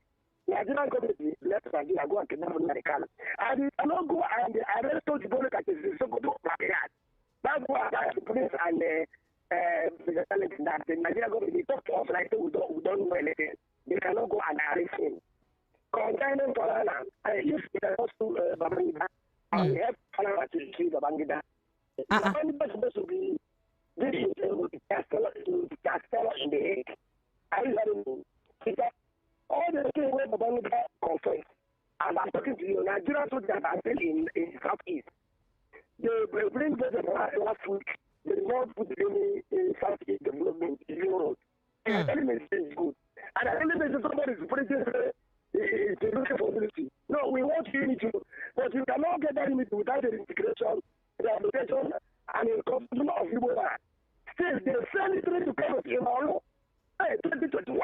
Nigerian government let Nigeria go and kidnap Nanikano. And they cannot go and arrest the Bono Kakis, so go to Pakistan. That's why the police and the Nigerian government talk to us like we don't know anything. They cannot go and arrest him. Concerning Colana, I used to also Babangida, and we have Colana to see Babangida. Babangida is supposed to be leading to Castella in the head. Are you hearing me? Because all the things where Babangida confessed, and I'm talking to you, Nigerian soldiers are still in Southeast. They bring them last week. They did not put any Southeast development in Europe. And the element is good. And the element is somebody is putting is looking for unity. No, we want unity, but you cannot get that unity without the integration, the application, and the constitution of Igbo land. Still, they send it to come in all 2021.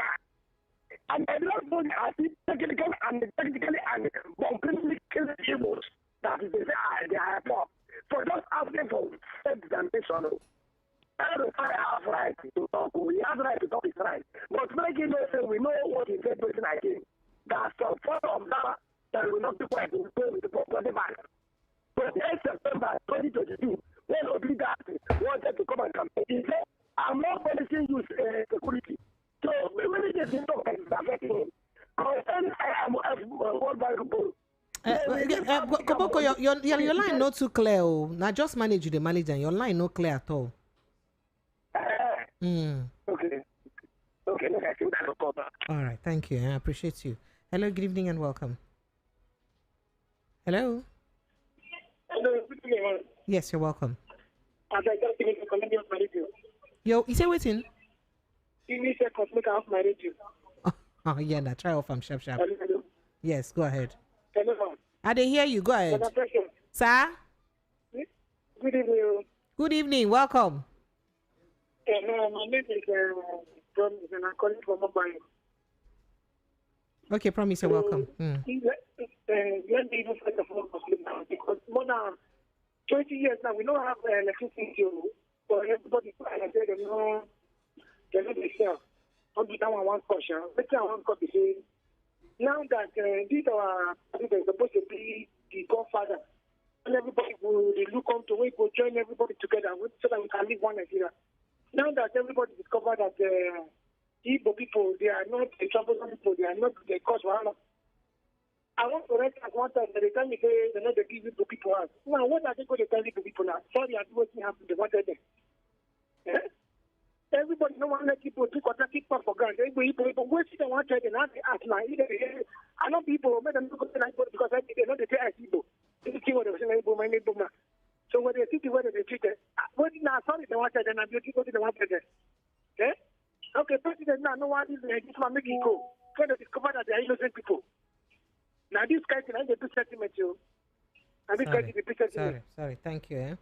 And the last one has been technically and concretely killed Igbos. That is the higher power. For just asking for self-determination, every time has right to talk. We have right to talk his right. But making us say we know what is the person again. That's some form of that will not be quiet to go with the property back. But 8 September 2022, when Obligacy wanted to come and campaign, he said, I'm not punishing you security. So we really just didn't talk about affecting him. Because I am World Bank Group. Koboko, your line not too clear. Now just manage the manager. Your line not clear at all. Okay. Okay, look, I think I'll call back. All right, thank you. I appreciate you. Hello, good evening and welcome. Hello. Hello, good evening. Yes, you're welcome. As I just finished the comedy of my radio. Yo, you say waiting? Give me a cosmic off my radio. Oh, yeah, now try off from sharp. Hello. Yes, go ahead. Hello. I didn't hear you. Go ahead. Sir? Good evening. Good evening. Welcome. My name is Promise, and I'm calling from Mobile. Okay, Promise, you're welcome. Let me even first of all complain now, because more than 20 years now, we don't have electricity for everybody. They know themselves. I'll be down on one caution. Let's say I want to say, now that these are supposed to be the godfather, and everybody will look on to it, will join everybody together so that we can live one Nigeria. Now that everybody discovered that Igbo people, they are not the troublesome people, they are not the cause for harm. I want to write at one time that they tell me they're not the Igbo people are. Now, what are they going to tell Igbo people now? Sorry, I don't have to wanted them. Yeah? Everybody don't want to let people take or keep up for granted. People, wait till they want to and not ask now. I know people, make them go to Igbo because they know they say Igbo. They see what they're saying, Igbo, my neighbor. So when they see the way they treat it, now, sorry, they wanted them, and beauty go to the wanted them. Okay? Okay, president, now, no one is this man make it go. Trying to discover that they are innocent people. Now, this guy can have a big sentiment, you. Sorry. Thank you,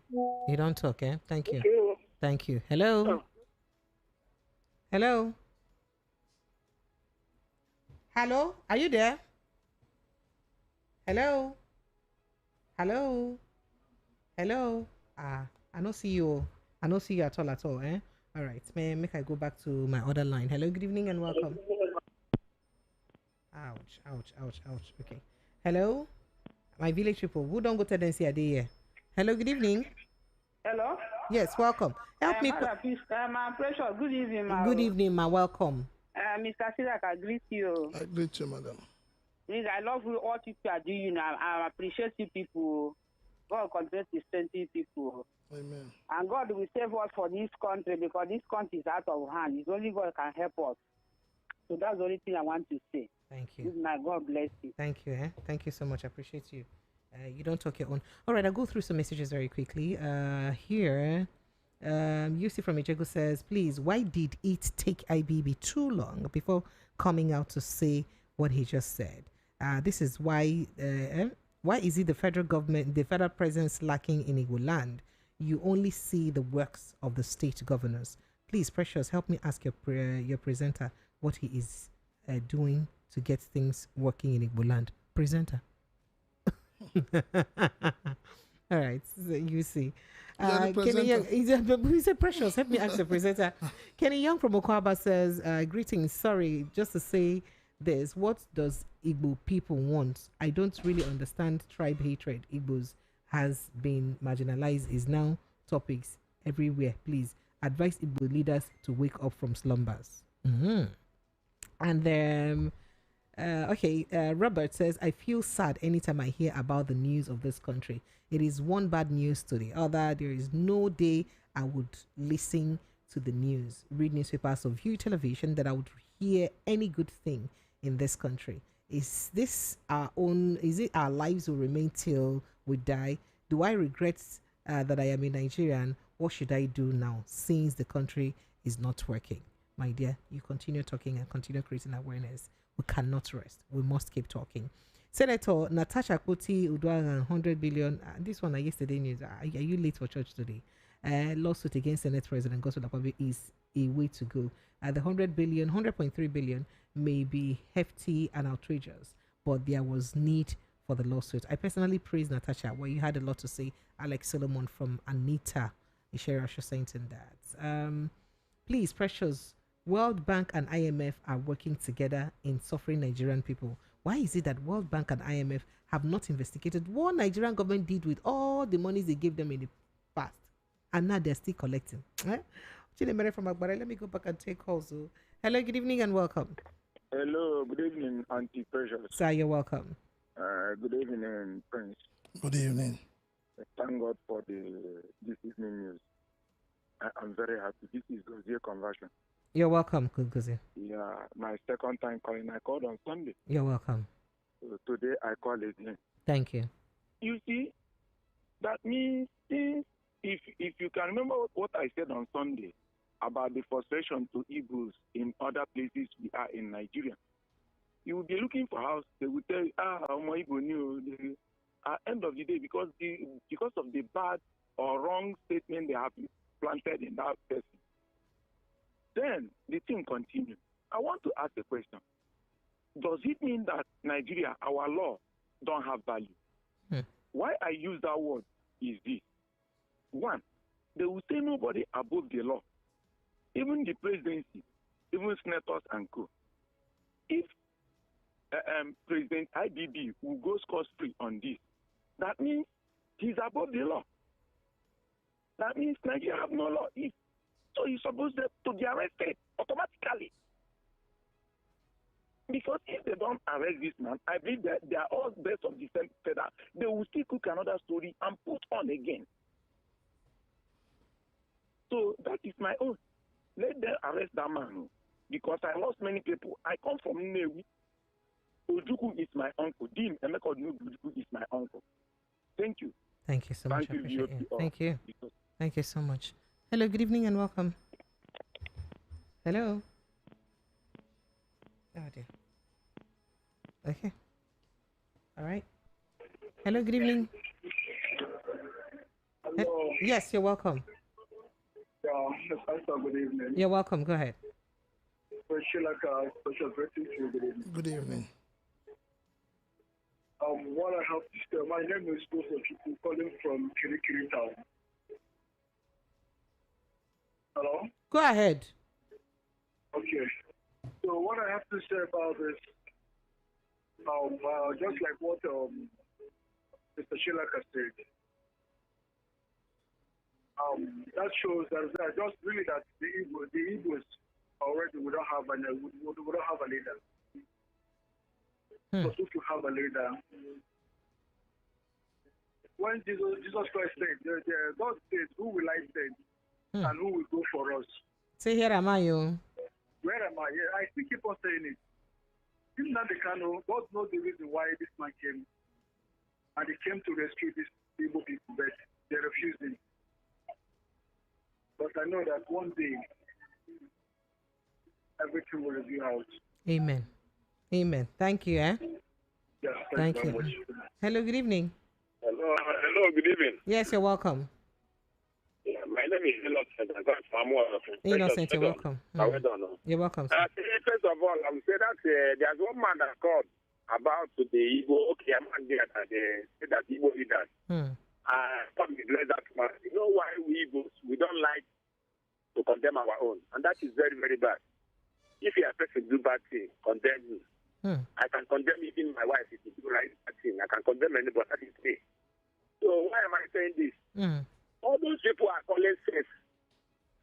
You don't talk, Thank you. Okay. Thank you. Hello? Oh. Hello? Hello? Are you there? Hello? Hello? Hello? I don't see you. I don't see you at all, All right. Make I go back to my other line. Hello, good evening and welcome. Ouch. Okay. Hello? My village people, who don't go to them see a day here? Hello, good evening. Hello? Yes, welcome. Help me. My precious, good evening, ma. Good evening, ma. Welcome. Mr. Sidak, I greet you. I greet you, madam. Please, I love you, all people are doing. I appreciate you people. God continue to strengthen people. Amen. And God will save us for this country because this country is out of hand. It's only God can help us. So that's the only thing I want to say. Thank you. My God bless you. Thank you. Thank you so much. I appreciate you. You don't talk your own. All right, I'll go through some messages very quickly. Here, UC from Ijego says, please, why did it take IBB too long before coming out to say what he just said? This is why is it the federal government, the federal presence lacking in Igbo land? You only see the works of the state governors. Please, Precious, help me ask your presenter what he is doing to get things working in Igbo land. Presenter. All right, so you see. He said, Precious, help me ask the presenter. Kenny Young from Okwaba says, greetings, sorry, just to say this, what does Igbo people want? I don't really understand tribe hatred. Igbos has been marginalized, is now topics everywhere. Please advise Igbo leaders to wake up from slumbers. And then Robert says, I feel sad anytime I hear about the news of this country. It is one bad news to the other. There is no day I would listen to the news, read newspapers, or view television that I would hear any good thing in this country. Is this our own? Is it our lives will remain till we die? Do I regret that I am a Nigerian? What should I do now since the country is not working? My dear, you continue talking and continue creating awareness. We cannot rest. We must keep talking. Senator Natasha Koti Udwang, 100 billion. This one, yesterday news. Are you late for church today? Lawsuit against Senate President Gospel Akpabio is a way to go. The 100 billion, 100.3 billion may be hefty and outrageous, but there was need for the lawsuit. I personally praise Natasha. Well, you had a lot to say. Alex Solomon from Anita Shari'a saying that. Please, precious, World Bank and IMF are working together in suffering Nigerian people. Why is it that World Bank and IMF have not investigated what Nigerian government did with all the monies they gave them in the past, and now they're still collecting? Chinemere from Agbara. Let me go back and take calls. Hello, good evening and welcome. Hello, good evening, Auntie Precious. Sir, you're welcome. Good evening, Prince. Good evening. Thank God for this evening news. I'm very happy. This is Gozier conversion. You're welcome, Gozier. Yeah, my second time calling. I called on Sunday. You're welcome. Today I call again. Thank you. You see, that means if you can remember what I said on Sunday about the frustration to Igbos in other places we are in Nigeria, you will be looking for house. They will tell you, my Igbo knew. At end of the day, because of the bad or wrong statement they have planted in that person, then the thing continues. I want to ask a question. Does it mean that Nigeria, our law, don't have value? Why I use that word is this. One, they will say nobody above the law. Even the presidency, even senators and co. If President IBB will go scot-free on this, that means he's above the law. That means Nigeria have no law. So he's supposed to be arrested automatically. Because if they don't arrest this man, I believe that they are all best of the same feather. They will still cook another story and put on again. So that is my own. Let them arrest that man. Because I lost many people. I come from Nnewi. Ojuku is my uncle. Dim Emeka Ojuku is my uncle. Thank you. Thank you so much. I appreciate you. Thank you. Thank you so much. Hello, good evening and welcome. Hello. Oh dear. Okay. All right. Hello, good evening. Hello. Yes, you're welcome. Good evening. You're welcome. Go ahead. Good evening. What I have to say, my name is Joseph. I'm calling from Kirikiri town. Hello? Go ahead. Okay. So what I have to say about this, just like what Mr. Shilaka said, that shows that just really that the Igbos already we don't have a leader. Because if you have a leader, when Jesus Christ said, God said, who will I send and who will go for us? Say, here am I, you. Where am I? Yeah, I still keep on saying it. If not the Kano, God knows the reason why this man came. And he came to rescue these Igbo people, but they refused him. But I know that one day, everything will be out. Amen. Amen. Thank you, Yeah, thank you. Hello, good evening. Hello, good evening. Yes, you're welcome. Yeah, my name is Innocent. Innocent, you're welcome. You're welcome. First of all, I would say that there's one man that called about the Igbo. Okay, I'm not there that they say that Igbo leaders. Let that man. You know why we Igbos, we don't like to condemn our own, and that is very, very bad. If you are a person do bad thing, condemn me. I can condemn even my wife if you do right bad thing. I can condemn anybody. That is me. So why am I saying this? All those people are calling safe.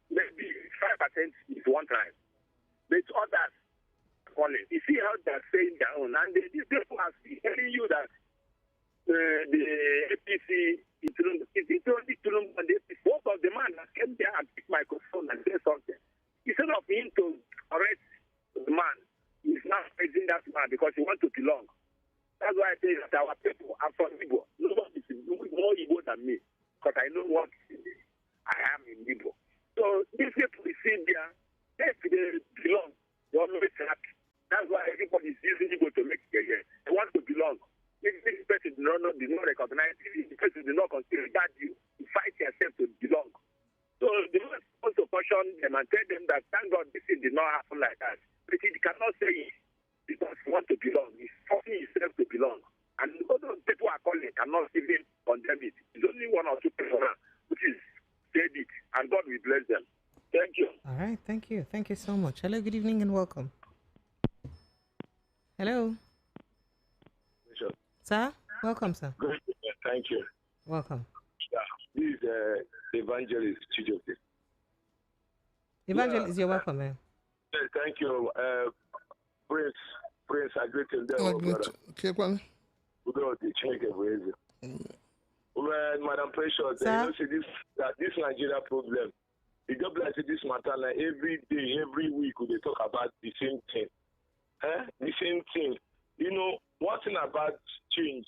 Maybe 5% is one time. But others are calling. You see how they're saying their own. And these people are telling you that the APC it's only Tulum, but both of the man that came there and picked microphone and said something. Instead of him to correct the man, he's not praising that man because he wants to belong. That's why I say that our people are from Igbo. Nobody is more Igbo than me because I know what I am in Igbo. So these people we see there, they belong. They always happy. That's why everybody is using Igbo to make it. They want to belong. If this person did not recognize you, if the person did not consider that you fight yourself to belong. So they were supposed to caution them and tell them that thank God this thing did not happen like that. But he cannot say it because he wants to belong. He's forcing himself to belong. And all those people are calling cannot even condemn it. It's only one or two people which is said it, and God will bless them. Thank you. All right, thank you. Thank you so much. Hello, good evening and welcome. Hello. Sure. Sir, welcome, sir. Good. Thank you. Welcome. This is Evangelist Chijoke. Evangelist, you're welcome, man. Thank you. Prince, I greet you there. Okay, one. Madam Precious, you see this Nigeria problem. The government this matter like every day, every week, they talk about the same thing. The same thing. You know, one thing about change,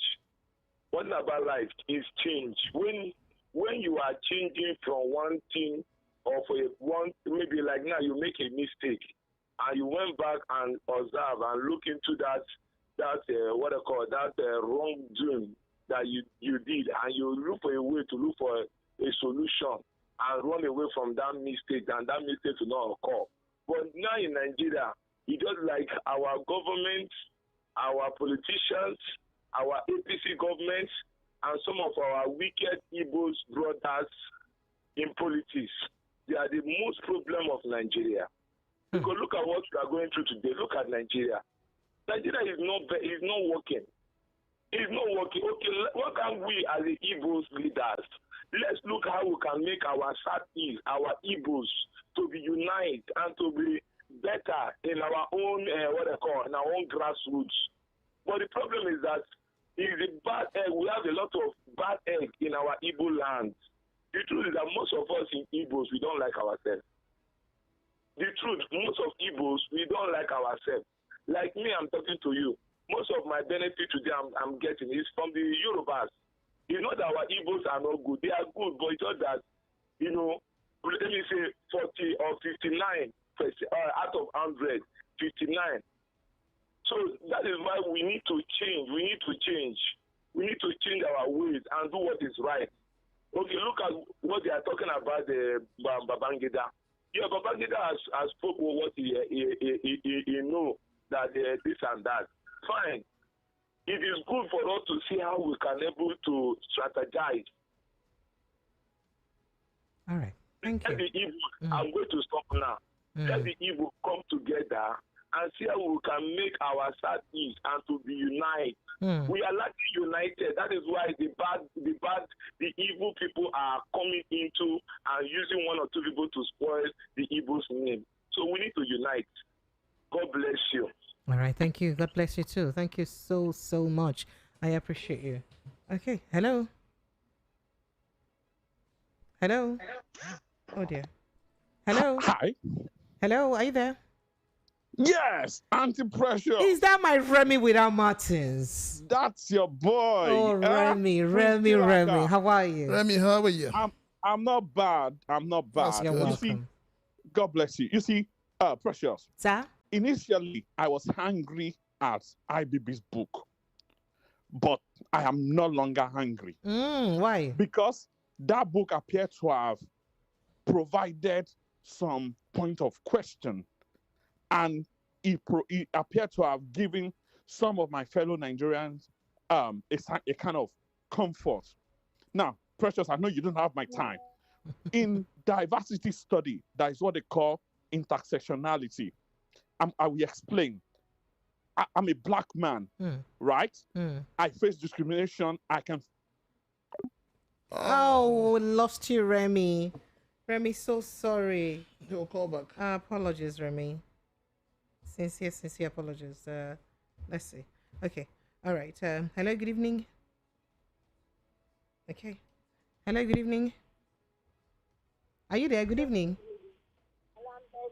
one thing about life is change. When you are changing from one thing or for one, maybe like now you make a mistake and you went back and observe and look into that what I call that wrongdoing that you did, and you look for a way to look for a solution and run away from that mistake, and that mistake will not occur. But now in Nigeria, it just like our government, our politicians, our APC governments, and some of our wicked Igbos brothers in politics. They are the most problem of Nigeria. Because look at what we are going through today. Look at Nigeria. Nigeria is not working. It's not working. Okay, what can we as the Igbos leaders? Let's look how we can make our Southeast, our Igbos, to be united and to be better in our own in our own grassroots. But the problem is that is the bad egg. We have a lot of bad egg in our Igbo land. The truth is that most of us in Igbos, we don't like ourselves. The truth, most of Igbos, we don't like ourselves. Like me, I'm talking to you. Most of my benefit today I'm getting is from the Yorubas. You know that our Igbos are not good. They are good, but it's just that, you know, let me say 40 or 59 out of 100, 59. So that is why we need to change. We need to change. We need to change our ways and do what is right. Okay, look at what they are talking about the Babangida. Yeah, Babangida has spoken what he know that this and that. Fine. It is good for us to see how we can able to strategize. All right. Thank you. Let the Igbo, I'm going to stop now. Let the Igbo come together and see how we can make our Southeast and to be united. We are not united. That is why the evil people are coming into and using one or two people to spoil the Igbo's name. So we need to unite. God bless you. All right. Thank you. God bless you too. Thank you so much. I appreciate you. Okay. Hello. Hello. Oh dear. Hello. Hi. Hello. Are you there? Yes, anti-pressure. Is that my Remy without Martins? That's your boy. Oh, Remy. How are you? Remy, how are you? I'm not bad. I'm not bad. You're welcome. You see, God bless you. You see, Precious. Sir? Initially, I was angry at IBB's book, but I am no longer angry. Why? Because that book appeared to have provided some point of question, and it appeared to have given some of my fellow Nigerians a kind of comfort. Now, Precious, I know you don't have my time. In diversity study, that is what they call intersectionality. I will explain. I'm a black man, right? I face discrimination. I can... Oh, lost you, Remy. Remy, so sorry. He'll call back. Apologies, Remy. Sincere apologies. Let's see. Okay. All right. Hello, good evening. Okay. Hello, good evening. Are you there? Good evening.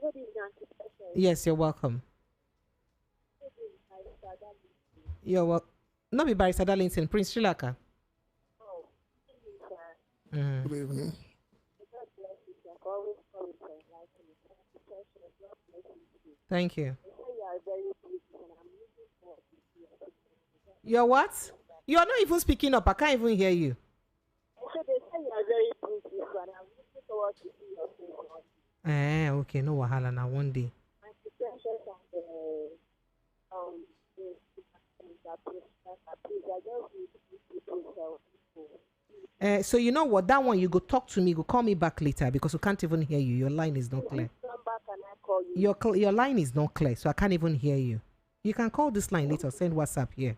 Good evening. Yes, you're welcome. You're welcome. Not be Barrister Darlington, Prince Sri Lanka. Good evening. Thank you. You're what? You're not even speaking up. I can't even hear you. Okay, no wahala now. One day. So you know what? That one you go talk to me. Go call me back later because we can't even hear you. Your line is not clear. Your line is not clear, so I can't even hear you. You can call this line later. Send WhatsApp here.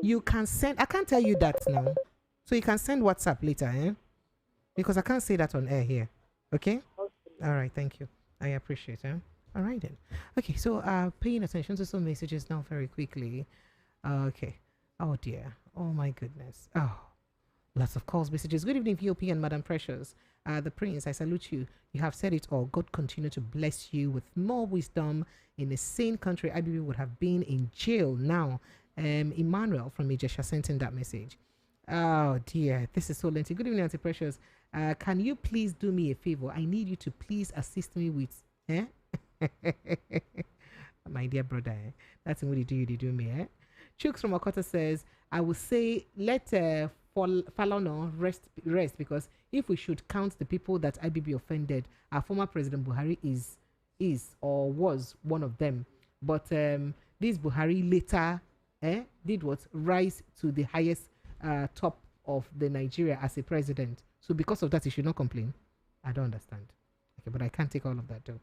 You can send. I can't tell you that now. So you can send WhatsApp later, because I can't say that on air here. Okay? All right. Thank you. I appreciate it. All right then. Okay. So paying attention to some messages now very quickly. Okay. Oh dear. Oh my goodness. Oh, lots of calls, messages. Good evening, VOP and Madam Precious. The Prince, I salute you. You have said it all. God continue to bless you with more wisdom. In a sane country, IBB would have been in jail now. Emmanuel from Ijesha sent in that message. Oh dear, this is so lengthy. Good evening, Auntie Precious. Can you please do me a favor? I need you to please assist me with, my dear brother, that's what you do me, Chooks from Okota says, I will say let Falono rest because if we should count the people that IBB offended, our former President Buhari is or was one of them. But this Buhari later did what? Rise to the highest top of the Nigeria as a president. So because of that, he should not complain. I don't understand. Okay, but I can't take all of that though.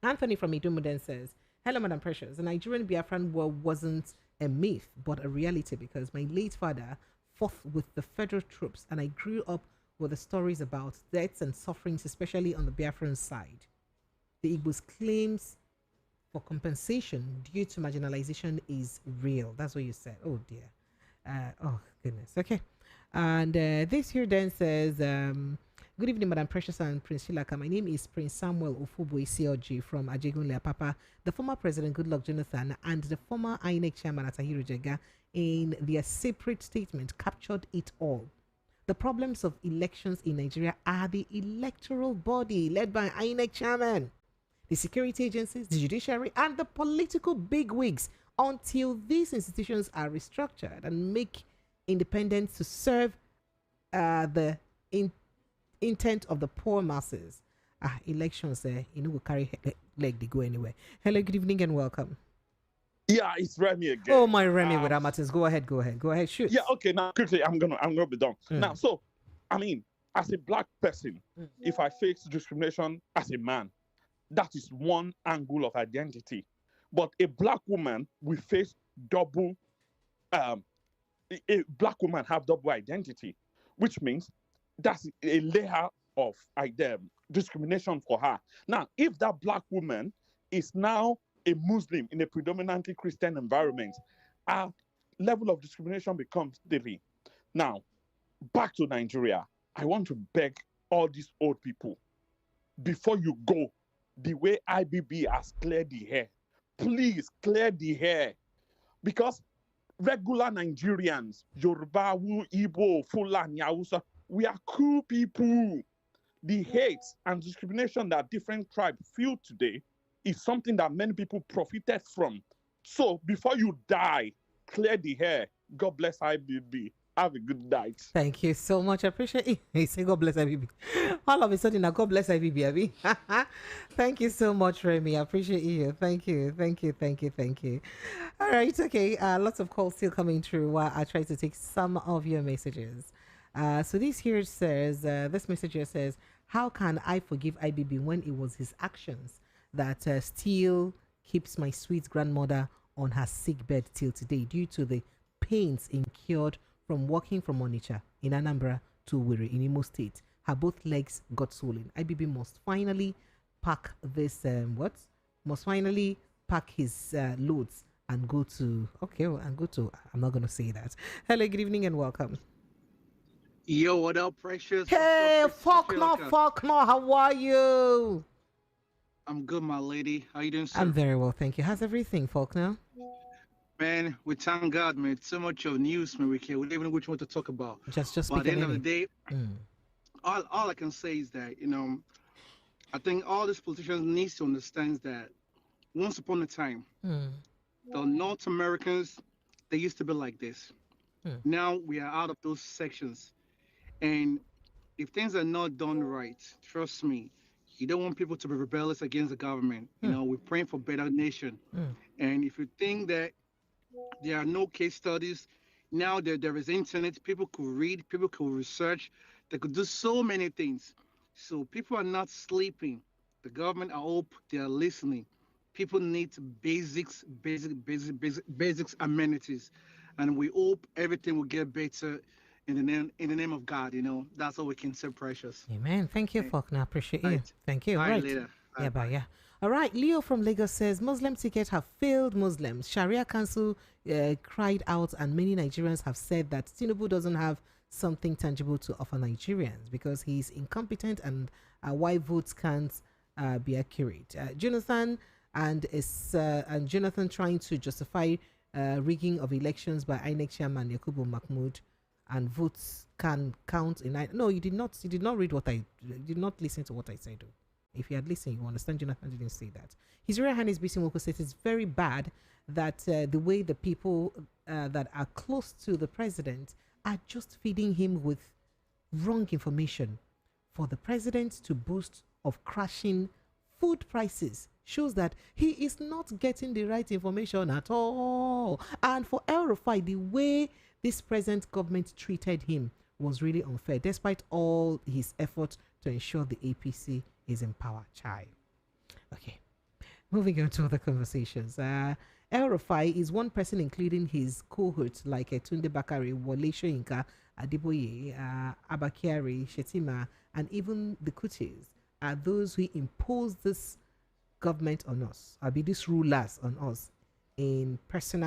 Anthony from Idumu then says, hello, Madam Precious. The Nigerian Biafran war wasn't a myth, but a reality because my late father fought with the federal troops and I grew up with the stories about deaths and sufferings, especially on the Biafran side. The Igbo's claims for compensation due to marginalization is real. That's what you said. Oh dear. Oh goodness. Okay. And this here then says, good evening, Madam Precious and Prince Shilaka. My name is Prince Samuel Ofubo CLG from Ajegun Leapapa. The former President Goodluck Jonathan and the former INEC Chairman Atahiru Jega in their separate statement captured it all. The problems of elections in Nigeria are the electoral body led by INEC Chairman, the security agencies, the judiciary, and the political bigwigs until these institutions are restructured and make independent to serve the intent of the poor masses. Elections, you know, will carry leg, they go anywhere. Hello, good evening and welcome. Yeah, it's Remy again. Oh, my Remy with Amatins. Go ahead, shoot. Yeah, okay, now quickly, I'm gonna be done. Now, so, I mean, as a black person, if I face discrimination as a man, that is one angle of identity. But a black woman will face double, a black woman have double identity, which means that's a layer of discrimination for her. Now, if that black woman is now a Muslim in a predominantly Christian environment, our level of discrimination becomes daily. Now, back to Nigeria, I want to beg all these old people, before you go, the way IBB has cleared the hair, please clear the hair. Because regular Nigerians, Yoruba, Igbo, Fulani, Hausa, we are cool people. The hate and discrimination that different tribes feel today is something that many people profited from. So before you die, clear the hair. God bless IBB. Have a good night. Thank you so much. I appreciate it. He said, God bless IBB. All of a sudden, now God bless IBB, Abby. Thank you so much, Remy. I appreciate you. Thank you. All right. Okay. Lots of calls still coming through while I try to take some of your messages. So this here says, this message here says, how can I forgive IBB when it was his actions that still keeps my sweet grandmother on her sick bed till today due to the pains incurred from walking from Onitsha in Anambra to Owerri in Imo State. Her both legs got swollen. IBB must finally pack this, must finally pack his loads and go to, I'm not going to say that. Hello, good evening and welcome. Yo, what up, Precious? Hey, What's up, Faulkner, how are you? I'm good, my lady. How you doing, sir? I'm very well, thank you. How's everything, Faulkner? Man, we thank God, man. So much of news, man. We don't even know which one to talk about. Just But at the end of the any. day, all I can say is that, I think all these politicians needs to understand that once upon a time, the North Americans, they used to be like this. Now we are out of those sections. And if things are not done right, trust me, you don't want people to be rebellious against the government. We're praying for better nation. And if you think that there are no case studies, now there is internet, people could read, people could research, they could do so many things. So people are not sleeping. The government, I hope they are listening. People need basics amenities. And we hope everything will get better in the name of God. That's all we can say, Precious. Amen. Thank you, Faulkner. Appreciate you. Thank you. All right. Later. Yeah, bye. Yeah. All right. Leo from Lagos says Muslim tickets have failed Muslims. Sharia Council cried out, and many Nigerians have said that Tinubu doesn't have something tangible to offer Nigerians because he's incompetent and why votes can't be accurate. Jonathan Jonathan trying to justify rigging of elections by INEC chairman Yakubu Mahmoud, and votes can count in. No, you did not. You did not read what I did not listen to what I said. If you had listened, you understand Jonathan didn't say that. His Royal Highness Bisi Nwoko says it's very bad that the way the people that are close to the president are just feeding him with wrong information. For the president to boast of crashing food prices shows that he is not getting the right information at all. And for El Rufai, the way this present government treated him was really unfair, despite all his efforts to ensure the APC is in power. Chai. Okay. Moving on to other conversations. El Rufai is one person, including his cohorts like Tunde Bakari, Wole Soyinka, Adeboye, Abakiari, Shetima, and even the Kutis are those who impose this government on us, these rulers on us in person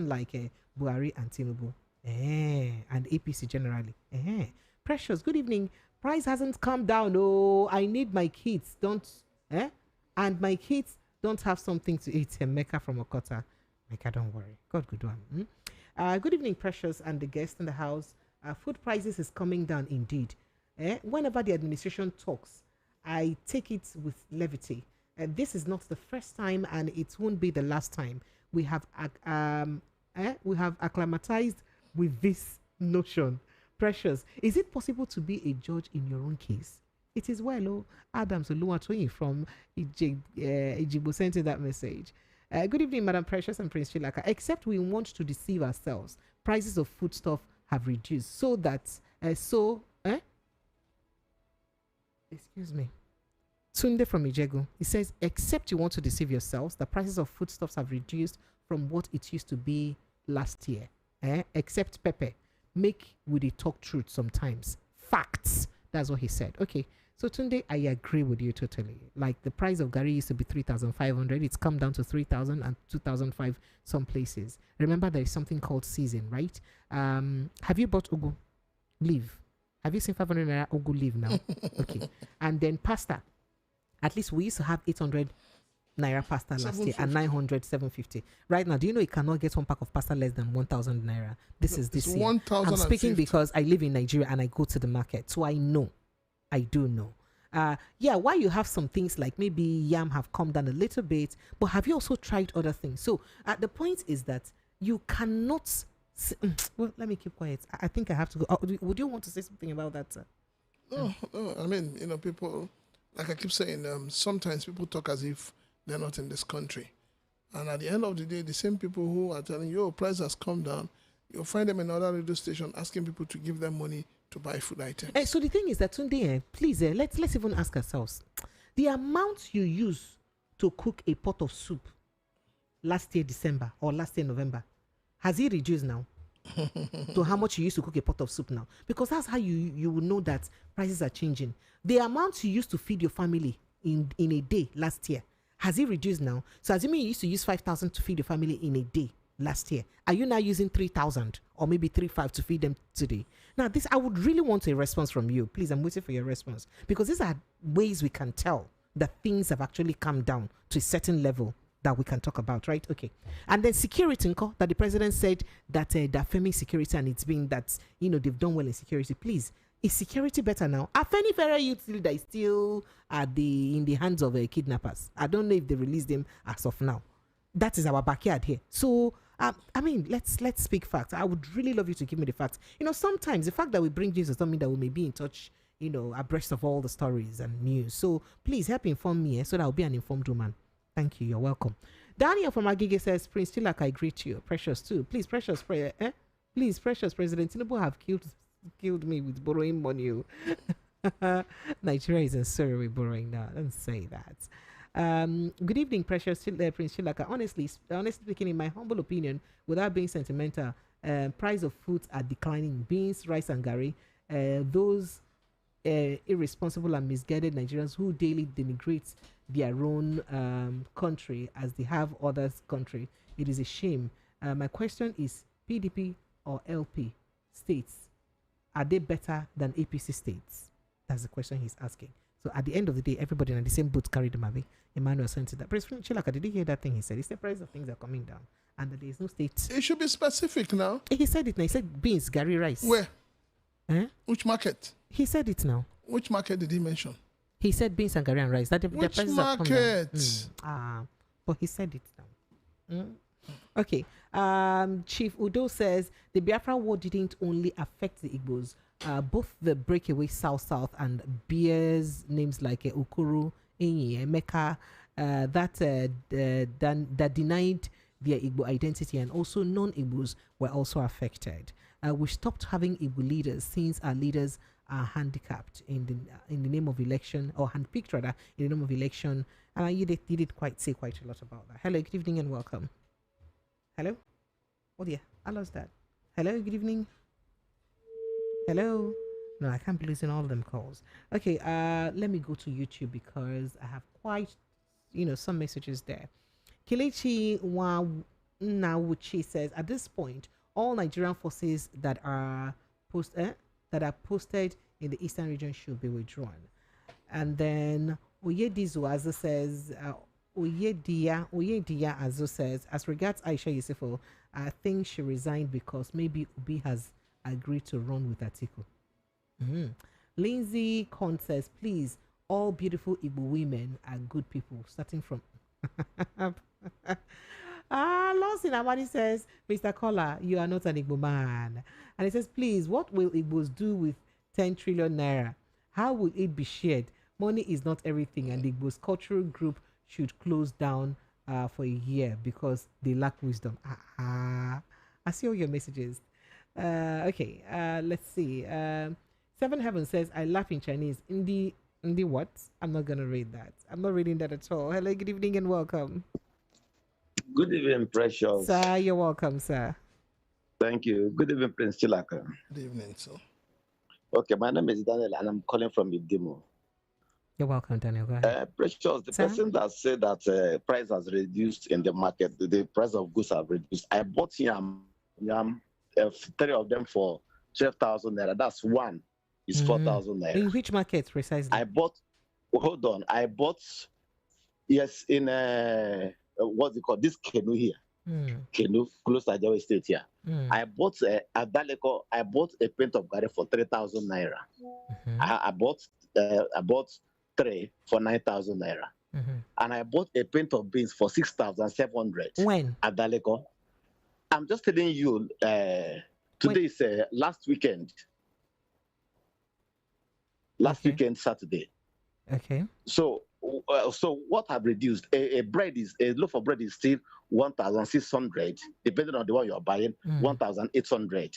like Buhari and Tinubu, and APC generally. Precious, good evening. Price hasn't come down. Oh, I need my kids. And my kids don't have something to eat. Mecca from Okota. Mecca, don't worry. God, good one. Good evening, Precious, and the guest in the house. Food prices is coming down indeed. Whenever the administration talks, I take it with levity. This is not the first time, and it won't be the last time. We have acclimatized with this notion. Precious, is it possible to be a judge in your own case? It is well. Oh, Adams Oluwatoyin from Ijibo sent in that message. Good evening, Madam Precious and Prince Chilaka. Except we want to deceive ourselves. Prices of foodstuff have reduced so that excuse me. Tunde from Ijegu. He says, except you want to deceive yourselves, the prices of foodstuffs have reduced from what it used to be last year. Except Pepe. Make we talk truth sometimes. Facts. That's what he said. Okay. So Tunde, I agree with you totally. Like the price of Gary used to be 3,500. It's come down to 3,000 and 2,005 some places. Remember, there is something called season, right? Have you bought Ugu? Leave. Have you seen 500 naira Ugu leave now? Okay. And then pasta. At least we used to have 800 naira pasta last year and 900, 750. Right now, do you know you cannot get one pack of pasta less than 1,000 naira? This year. 1,050. I'm speaking because I live in Nigeria and I go to the market. So I know. I do know. Why you have some things like maybe yam have come down a little bit, but have you also tried other things? So the point is that you cannot. Well, let me keep quiet. I think I have to go. Would you want to say something about that, sir? No. I mean, people, like I keep saying, sometimes people talk as if they're not in this country. And at the end of the day, the same people who are telling you, price has come down, you'll find them in another radio station asking people to give them money to buy food items. So the thing is that Tunde, please, let's even ask ourselves. The amount you use to cook a pot of soup last year December or last year November, has it reduced now? To how much you used to cook a pot of soup now? Because that's how you will know that prices are changing. The amount you used to feed your family in a day last year, has it reduced now? So assuming you used to use 5,000 to feed your family in a day last year, are you now using 3,000 or maybe 3-5 to feed them today. Now, this, I would really want a response from you. Please, I'm waiting for your response, because these are ways we can tell that things have actually come down to a certain level that we can talk about, right? Okay. And then security, that the president said that they're firming security, and it's been that, they've done well in security. Please, is security better now? Afeni Federal Youth Leader is still in the hands of kidnappers. I don't know if they released him as of now. That is our backyard here. So, let's speak facts. I would really love you to give me the facts. Sometimes the fact that we bring news does not mean that we may be in touch, abreast of all the stories and news. So please help inform me, so that I'll be an informed woman. Thank you. You're welcome. Daniel from Agege says, Prince Tilak, I greet you. Precious too. Please, Precious, please, Precious, President Tinubu have killed me with borrowing money. Nigeria is in sorrow with borrowing now. Don't say that. Good evening, Precious Prince Tilak. Honestly speaking, in my humble opinion, without being sentimental, price of foods are declining. Beans, rice, and gari. Those irresponsible and misguided Nigerians who daily denigrate their own country as they have others' country. It is a shame. My question is, PDP or LP states, are they better than APC states? That's the question he's asking. So at the end of the day, everybody in the same boat carried them away. Emmanuel sent that. President Chilaka, did you hear that thing he said? He said price of things are coming down and that there is no state. It should be specific now. He said it now. He said beans, gari, rice. Where? Which market? He said it now. Which market did he mention? He said beans and gari and rice. That Which prices market? But he said it now. Okay. Chief Udo says the Biafra war didn't only affect the Igbos. Both the breakaway South and bears names like Okoro, Enyi, Emeka, that denied their Igbo identity, and also non-Igbos were also affected. We stopped having Igbo leaders since our leaders are handicapped in the name of election, or handpicked rather in the name of election. And you did say quite a lot about that. Hello, good evening and welcome. Hello? Oh dear, I lost that. Hello, good evening. Hello? No, I can't be losing all of them calls. Okay, let me go to YouTube because I have quite, some messages there. Kelechi Nawuchi says, at this point, all Nigerian forces that are posted in the eastern region should be withdrawn. And then Oyedizo Azo says, Oyedia Azo says, as regards Aisha Yusufo, I think she resigned because maybe Obi has agreed to run with Atiku. Lindsay Con says, please, all beautiful Igbo women are good people, starting from Lawson Amadi says, Mr. Kola, you are not an Igbo man. And he says, please, what will Igbos do with 10 trillion naira? How will it be shared? Money is not everything, and the Igbo's cultural group should close down for a year because they lack wisdom. I see all your messages. Okay, let's see. Seven Heaven says, I laugh in Chinese. In the what? I'm not going to read that. I'm not reading that at all. Hello, good evening and welcome. Good evening, Precious. Sir, you're welcome, sir. Thank you. Good evening, Prince Chilaka. Good evening, sir. Okay, my name is Daniel and I'm calling from Idimo. You're welcome, Daniel. Go ahead. Precious, the person that said that price has reduced in the market, the price of goods have reduced. I bought yam, 3 of them for 12,000 naira. That's one. It's 4,000 naira. In which market precisely? I bought yes, in what's it called? This canoe here. Canoe, close to Ajawa State here. I bought I bought a pint of gari for 3,000 naira. I bought 3 for 9,000 naira. And I bought a pint of beans for 6,700. When? At Daleko. I'm just telling you, today is last weekend. Weekend, Saturday. Okay. So what have reduced? A loaf of bread is still 1,600, depending on the one you're buying, 1,800.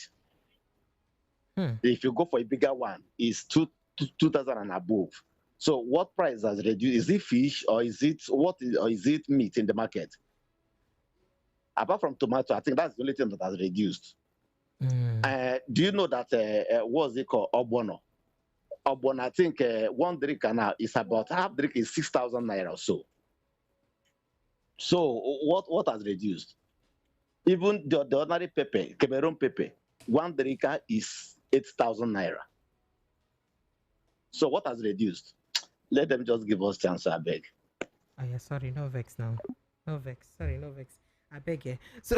If you go for a bigger one, it's 2,000 and above. So what price has reduced? Is it fish or is it meat in the market? Apart from tomato, I think that's the only thing that has reduced. Do you know that what's it called? Obono. Obono, I think one drink now is about half drink is 6,000 naira or so. So what has reduced? Even the ordinary pepper, Cameroon pepper, 1 derika is 8,000 naira. So what has reduced? Let them just give us chance, I beg. Oh yeah, sorry, no vex now. No vex. Sorry, no vex. I beg you. So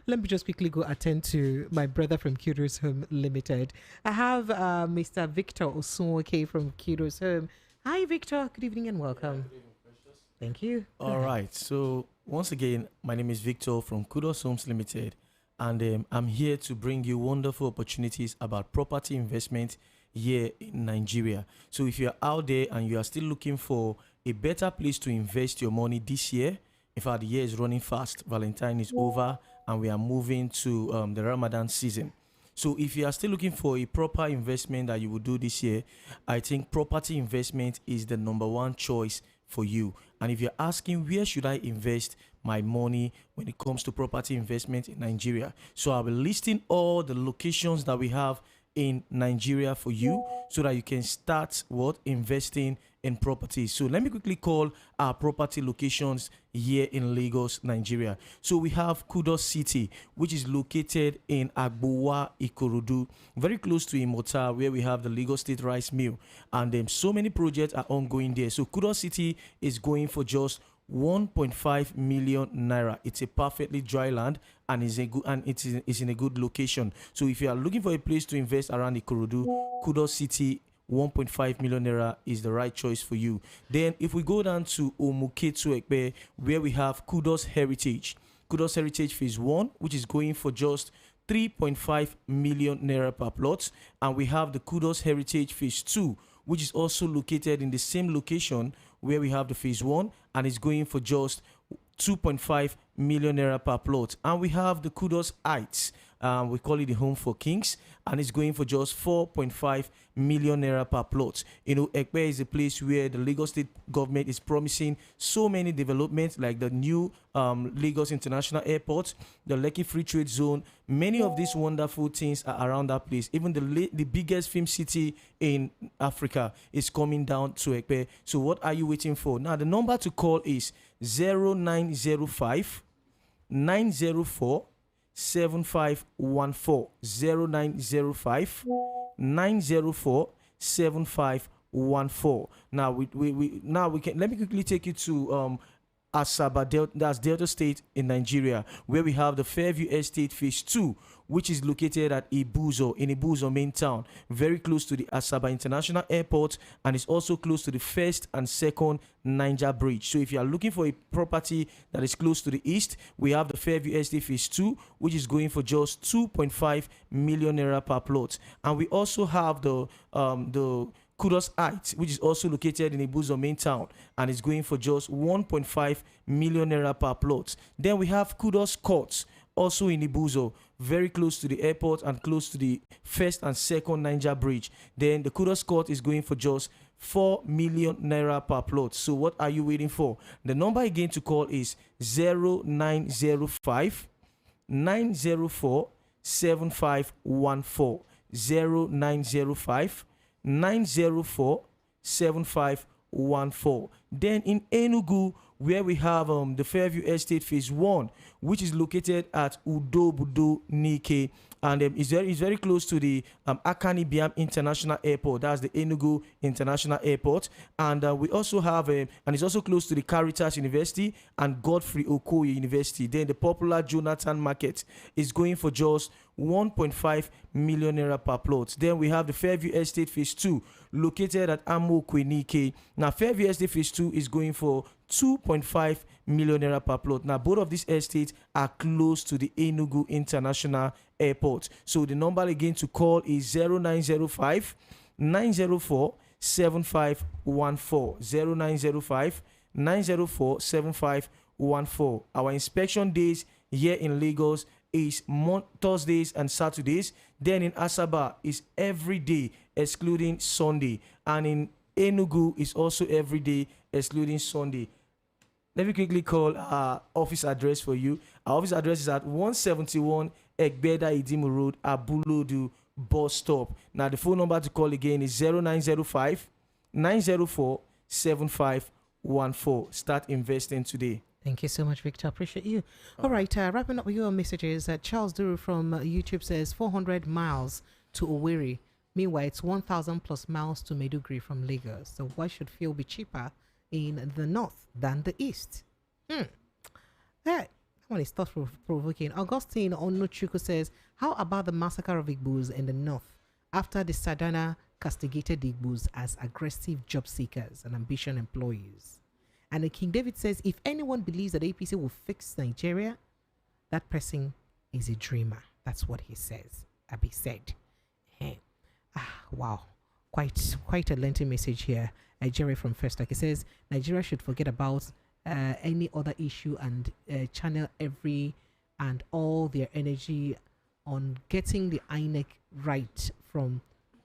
let me just quickly go attend to my brother from Kudos Home Limited. I have Mr. Victor Osunwoke from Kudos Home. Hi, Victor. Good evening and welcome. Good evening, Precious. Thank you. All right. So once again, my name is Victor from Kudos Homes Limited, and I'm here to bring you wonderful opportunities about property investment here in Nigeria. So if you're out there and you are still looking for a better place to invest your money this year, in fact, the year is running fast. Valentine is over, and we are moving to the Ramadan season. So if you are still looking for a proper investment that you will do this year, I think property investment is the number one choice for you. And if you're asking where should I invest my money when it comes to property investment in Nigeria, so I'll be listing all the locations that we have in Nigeria for you so that you can start investing in property. So let me quickly call our property locations here in Lagos, Nigeria. So we have Kudos City, which is located in Agbowa, Ikorodu, very close to Imota, where we have the Lagos State Rice Mill, and then so many projects are ongoing there. So Kudos City is going for just 1.5 million naira. It's a perfectly dry land and it's in a good location. So if you are looking for a place to invest around Ikorodu, Kudos City, 1.5 million naira is the right choice for you. Then if we go down to Omuketu Ekpe, where we have Kudos Heritage Phase 1, which is going for just 3.5 million naira per plot, and we have the Kudos Heritage Phase 2, which is also located in the same location where we have the Phase 1, and it's going for just 2.5 million naira per plot. And we have the Kudos Heights, we call it the Home for Kings, and it's going for just 4.5 million naira per plot. You know, Ekpe is a place where the Lagos State government is promising so many developments, like the new Lagos International Airport, the Lekki Free Trade Zone. Many of these wonderful things are around that place. Even the biggest film city in Africa is coming down to Ekpe. So what are you waiting for? Now, the number to call is 0905 904 7514 0905 904 7514. Now we can let me quickly take you to Asaba, that's Delta State in Nigeria, where we have the Fairview Estate Phase 2, which is located at Ibuzo main town, very close to the Asaba International Airport, and it's also close to the first and second Niger Bridge. So if you are looking for a property that is close to the east, we have the Fairview Estate Phase 2, which is going for just 2.5 million naira per plot. And we also have the Kudos Heights, which is also located in Ibuzo main town, and is going for just 1.5 million naira per plot. Then we have Kudos Courts, also in Ibuzo, very close to the airport and close to the first and second Niger Bridge. Then the Kudos Court is going for just 4 million naira per plot. So what are you waiting for? The number again to call is 0905 904 7514 0905 904 7514. Then in Enugu, where we have the Fairview Estate Phase 1, which is located at Udobudo Nike, and it's very close to the Akani Biam International Airport. That's the Enugu International Airport. And we also have, and it's also close to the Caritas University and Godfrey Okoye University. Then the popular Jonathan Market is going for just 1.5 million naira per plot. Then we have the Fairview Estate Phase 2, located at Amokwe Nike. Now, Fairview Estate Phase 2 is going for 2.5 million naira per plot. Now, both of these estates are close to the Enugu International Airport. So the number again to call is 0905 904 7514 0905 904 7514. Our inspection days here in Lagos is Thursdays and Saturdays. Then in Asaba is every day excluding Sunday, and in Enugu is also every day excluding Sunday. Let me quickly call our office address for you. Our office address is at 171 Egbeda Idimu Road, Abulodu bus stop. Now the phone number to call again is 0905 904 7514. Start investing today. Thank you so much, Victor. Appreciate you. All right, wrapping up with your messages. Charles Duru from YouTube says 400 miles to Owerri. Meanwhile, it's 1,000 plus miles to Maiduguri from Lagos. So why should fuel be cheaper in the north than the east? That one is thought-provoking. Augustine Onuchuku says, how about the massacre of Igbos in the north after the Sadana castigated the Igbos as aggressive job seekers and ambition employees? And King David says, if anyone believes that APC will fix Nigeria, that person is a dreamer. That's what he says. Abi said. Wow. Quite a lengthy message here. Jerry from First Like he says, Nigeria should forget about any other issue and channel every and all their energy on getting the INEC right, from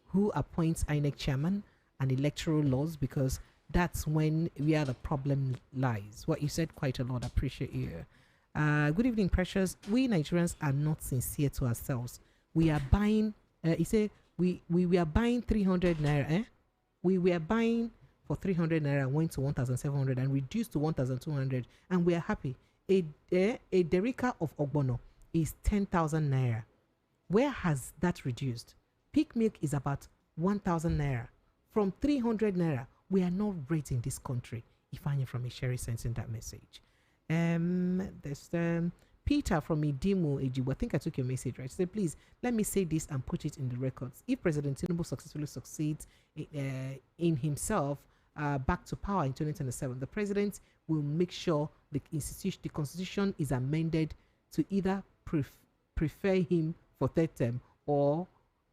who appoints INEC chairman and electoral laws, because that's when where the problem lies. What you said quite a lot. I appreciate you. Good evening, Precious. We Nigerians are not sincere to ourselves. We are buying, he said, we are buying 300 naira. We were buying for 300 naira, went to 1,700 and reduced to 1,200, and we are happy. A derica of Ogbono is 10,000 naira. Where has that reduced? Peak milk is about 1,000 naira. From 300 naira, we are not great in this country. If I am from a Sherry sensing that message. There's Peter from Idimu Ejibu. I think I took your message, right? Say, please, let me say this and put it in the records. If President Tinubu successfully succeeds in himself back to power in 2027, the president will make sure the constitution is amended to either prefer him for third term or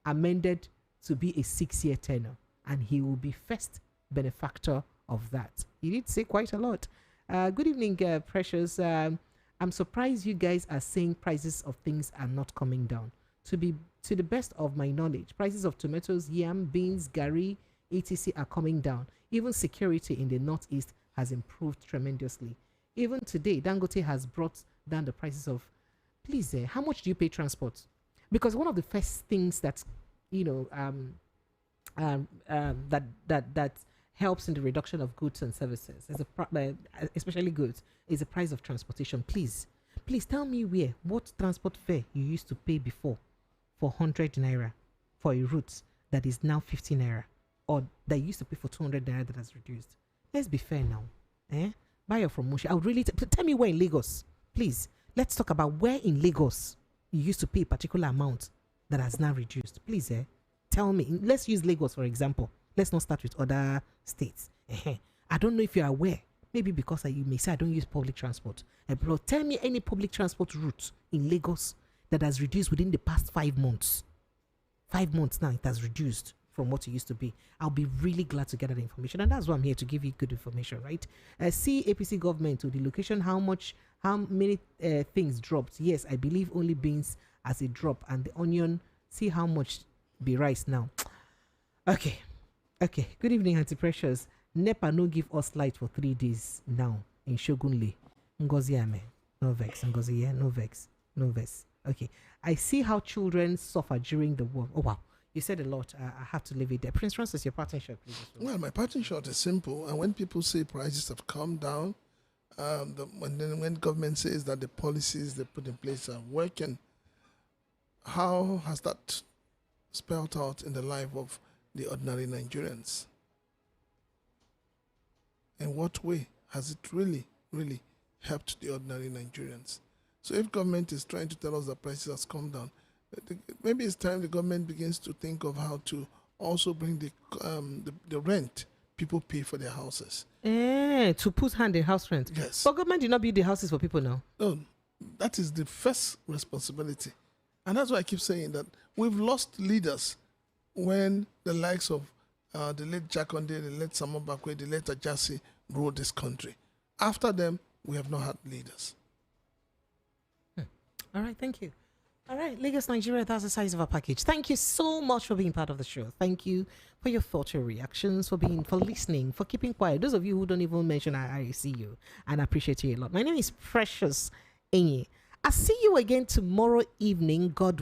amended to be a 6-year tenure, and he will be first benefactor of that. He did say quite a lot. Good evening, Precious. I'm surprised you guys are saying prices of things are not coming down. To the best of my knowledge, prices of tomatoes, yam, beans, gari, etc. are coming down. Even security in the northeast has improved tremendously. Even today, Dangote has brought down the prices of. Please, how much do you pay transport? Because one of the first things that that helps in the reduction of goods and services, especially goods, is the price of transportation. Please tell me what transport fare you used to pay before for 100 naira for a route that is now 50 naira, or that you used to pay for 200 naira that has reduced. Let's be fair now. Buyer from Mushi, I would really tell me where in Lagos. Please, let's talk about where in Lagos you used to pay a particular amount that has now reduced. Please, tell me. Let's use Lagos for example. Let's not start with other states. I don't know if you're aware. Maybe because you may say I don't use public transport. But tell me any public transport route in Lagos that has reduced within the past 5 months. 5 months now, it has reduced from what it used to be. I'll be really glad to get that information. And that's why I'm here, to give you good information, right? See APC government to the location, how many things dropped. Yes, I believe only beans as a drop, and the onion, see how much be rice now. Okay. Good evening, Auntie Precious. NEPA no give us light for 3 days now in Shogunle. Ngozi ame. No vex. Ngozi, yeah? No vex. Okay. I see how children suffer during the war. Oh, wow. You said a lot. I have to leave it there. Prince Francis, your parting shot, please. Well, my parting shot is simple. And when people say prices have come down, when government says that the policies they put in place are working, how has that spelled out in the life of the ordinary Nigerians? In what way has it really helped the ordinary Nigerians? So if government is trying to tell us that prices has come down, maybe it's time the government begins to think of how to also bring the rent people pay for their houses. To put hand in house rent. Yes. But government did not build the houses for people now. No, that is the first responsibility. And that's why I keep saying that we've lost leaders when the likes of the late Jakonde, the late Samuel Bakwe, the late Ajasi ruled this country. After them, we have not had leaders. All right, thank you. All right, Lagos, Nigeria, that's the size of our package. Thank you so much for being part of the show. Thank you for your thoughts, your reactions, for listening, for keeping quiet. Those of you who don't even mention I see you, and I appreciate you a lot. My name is Precious Enyi. I'll see you again tomorrow evening, God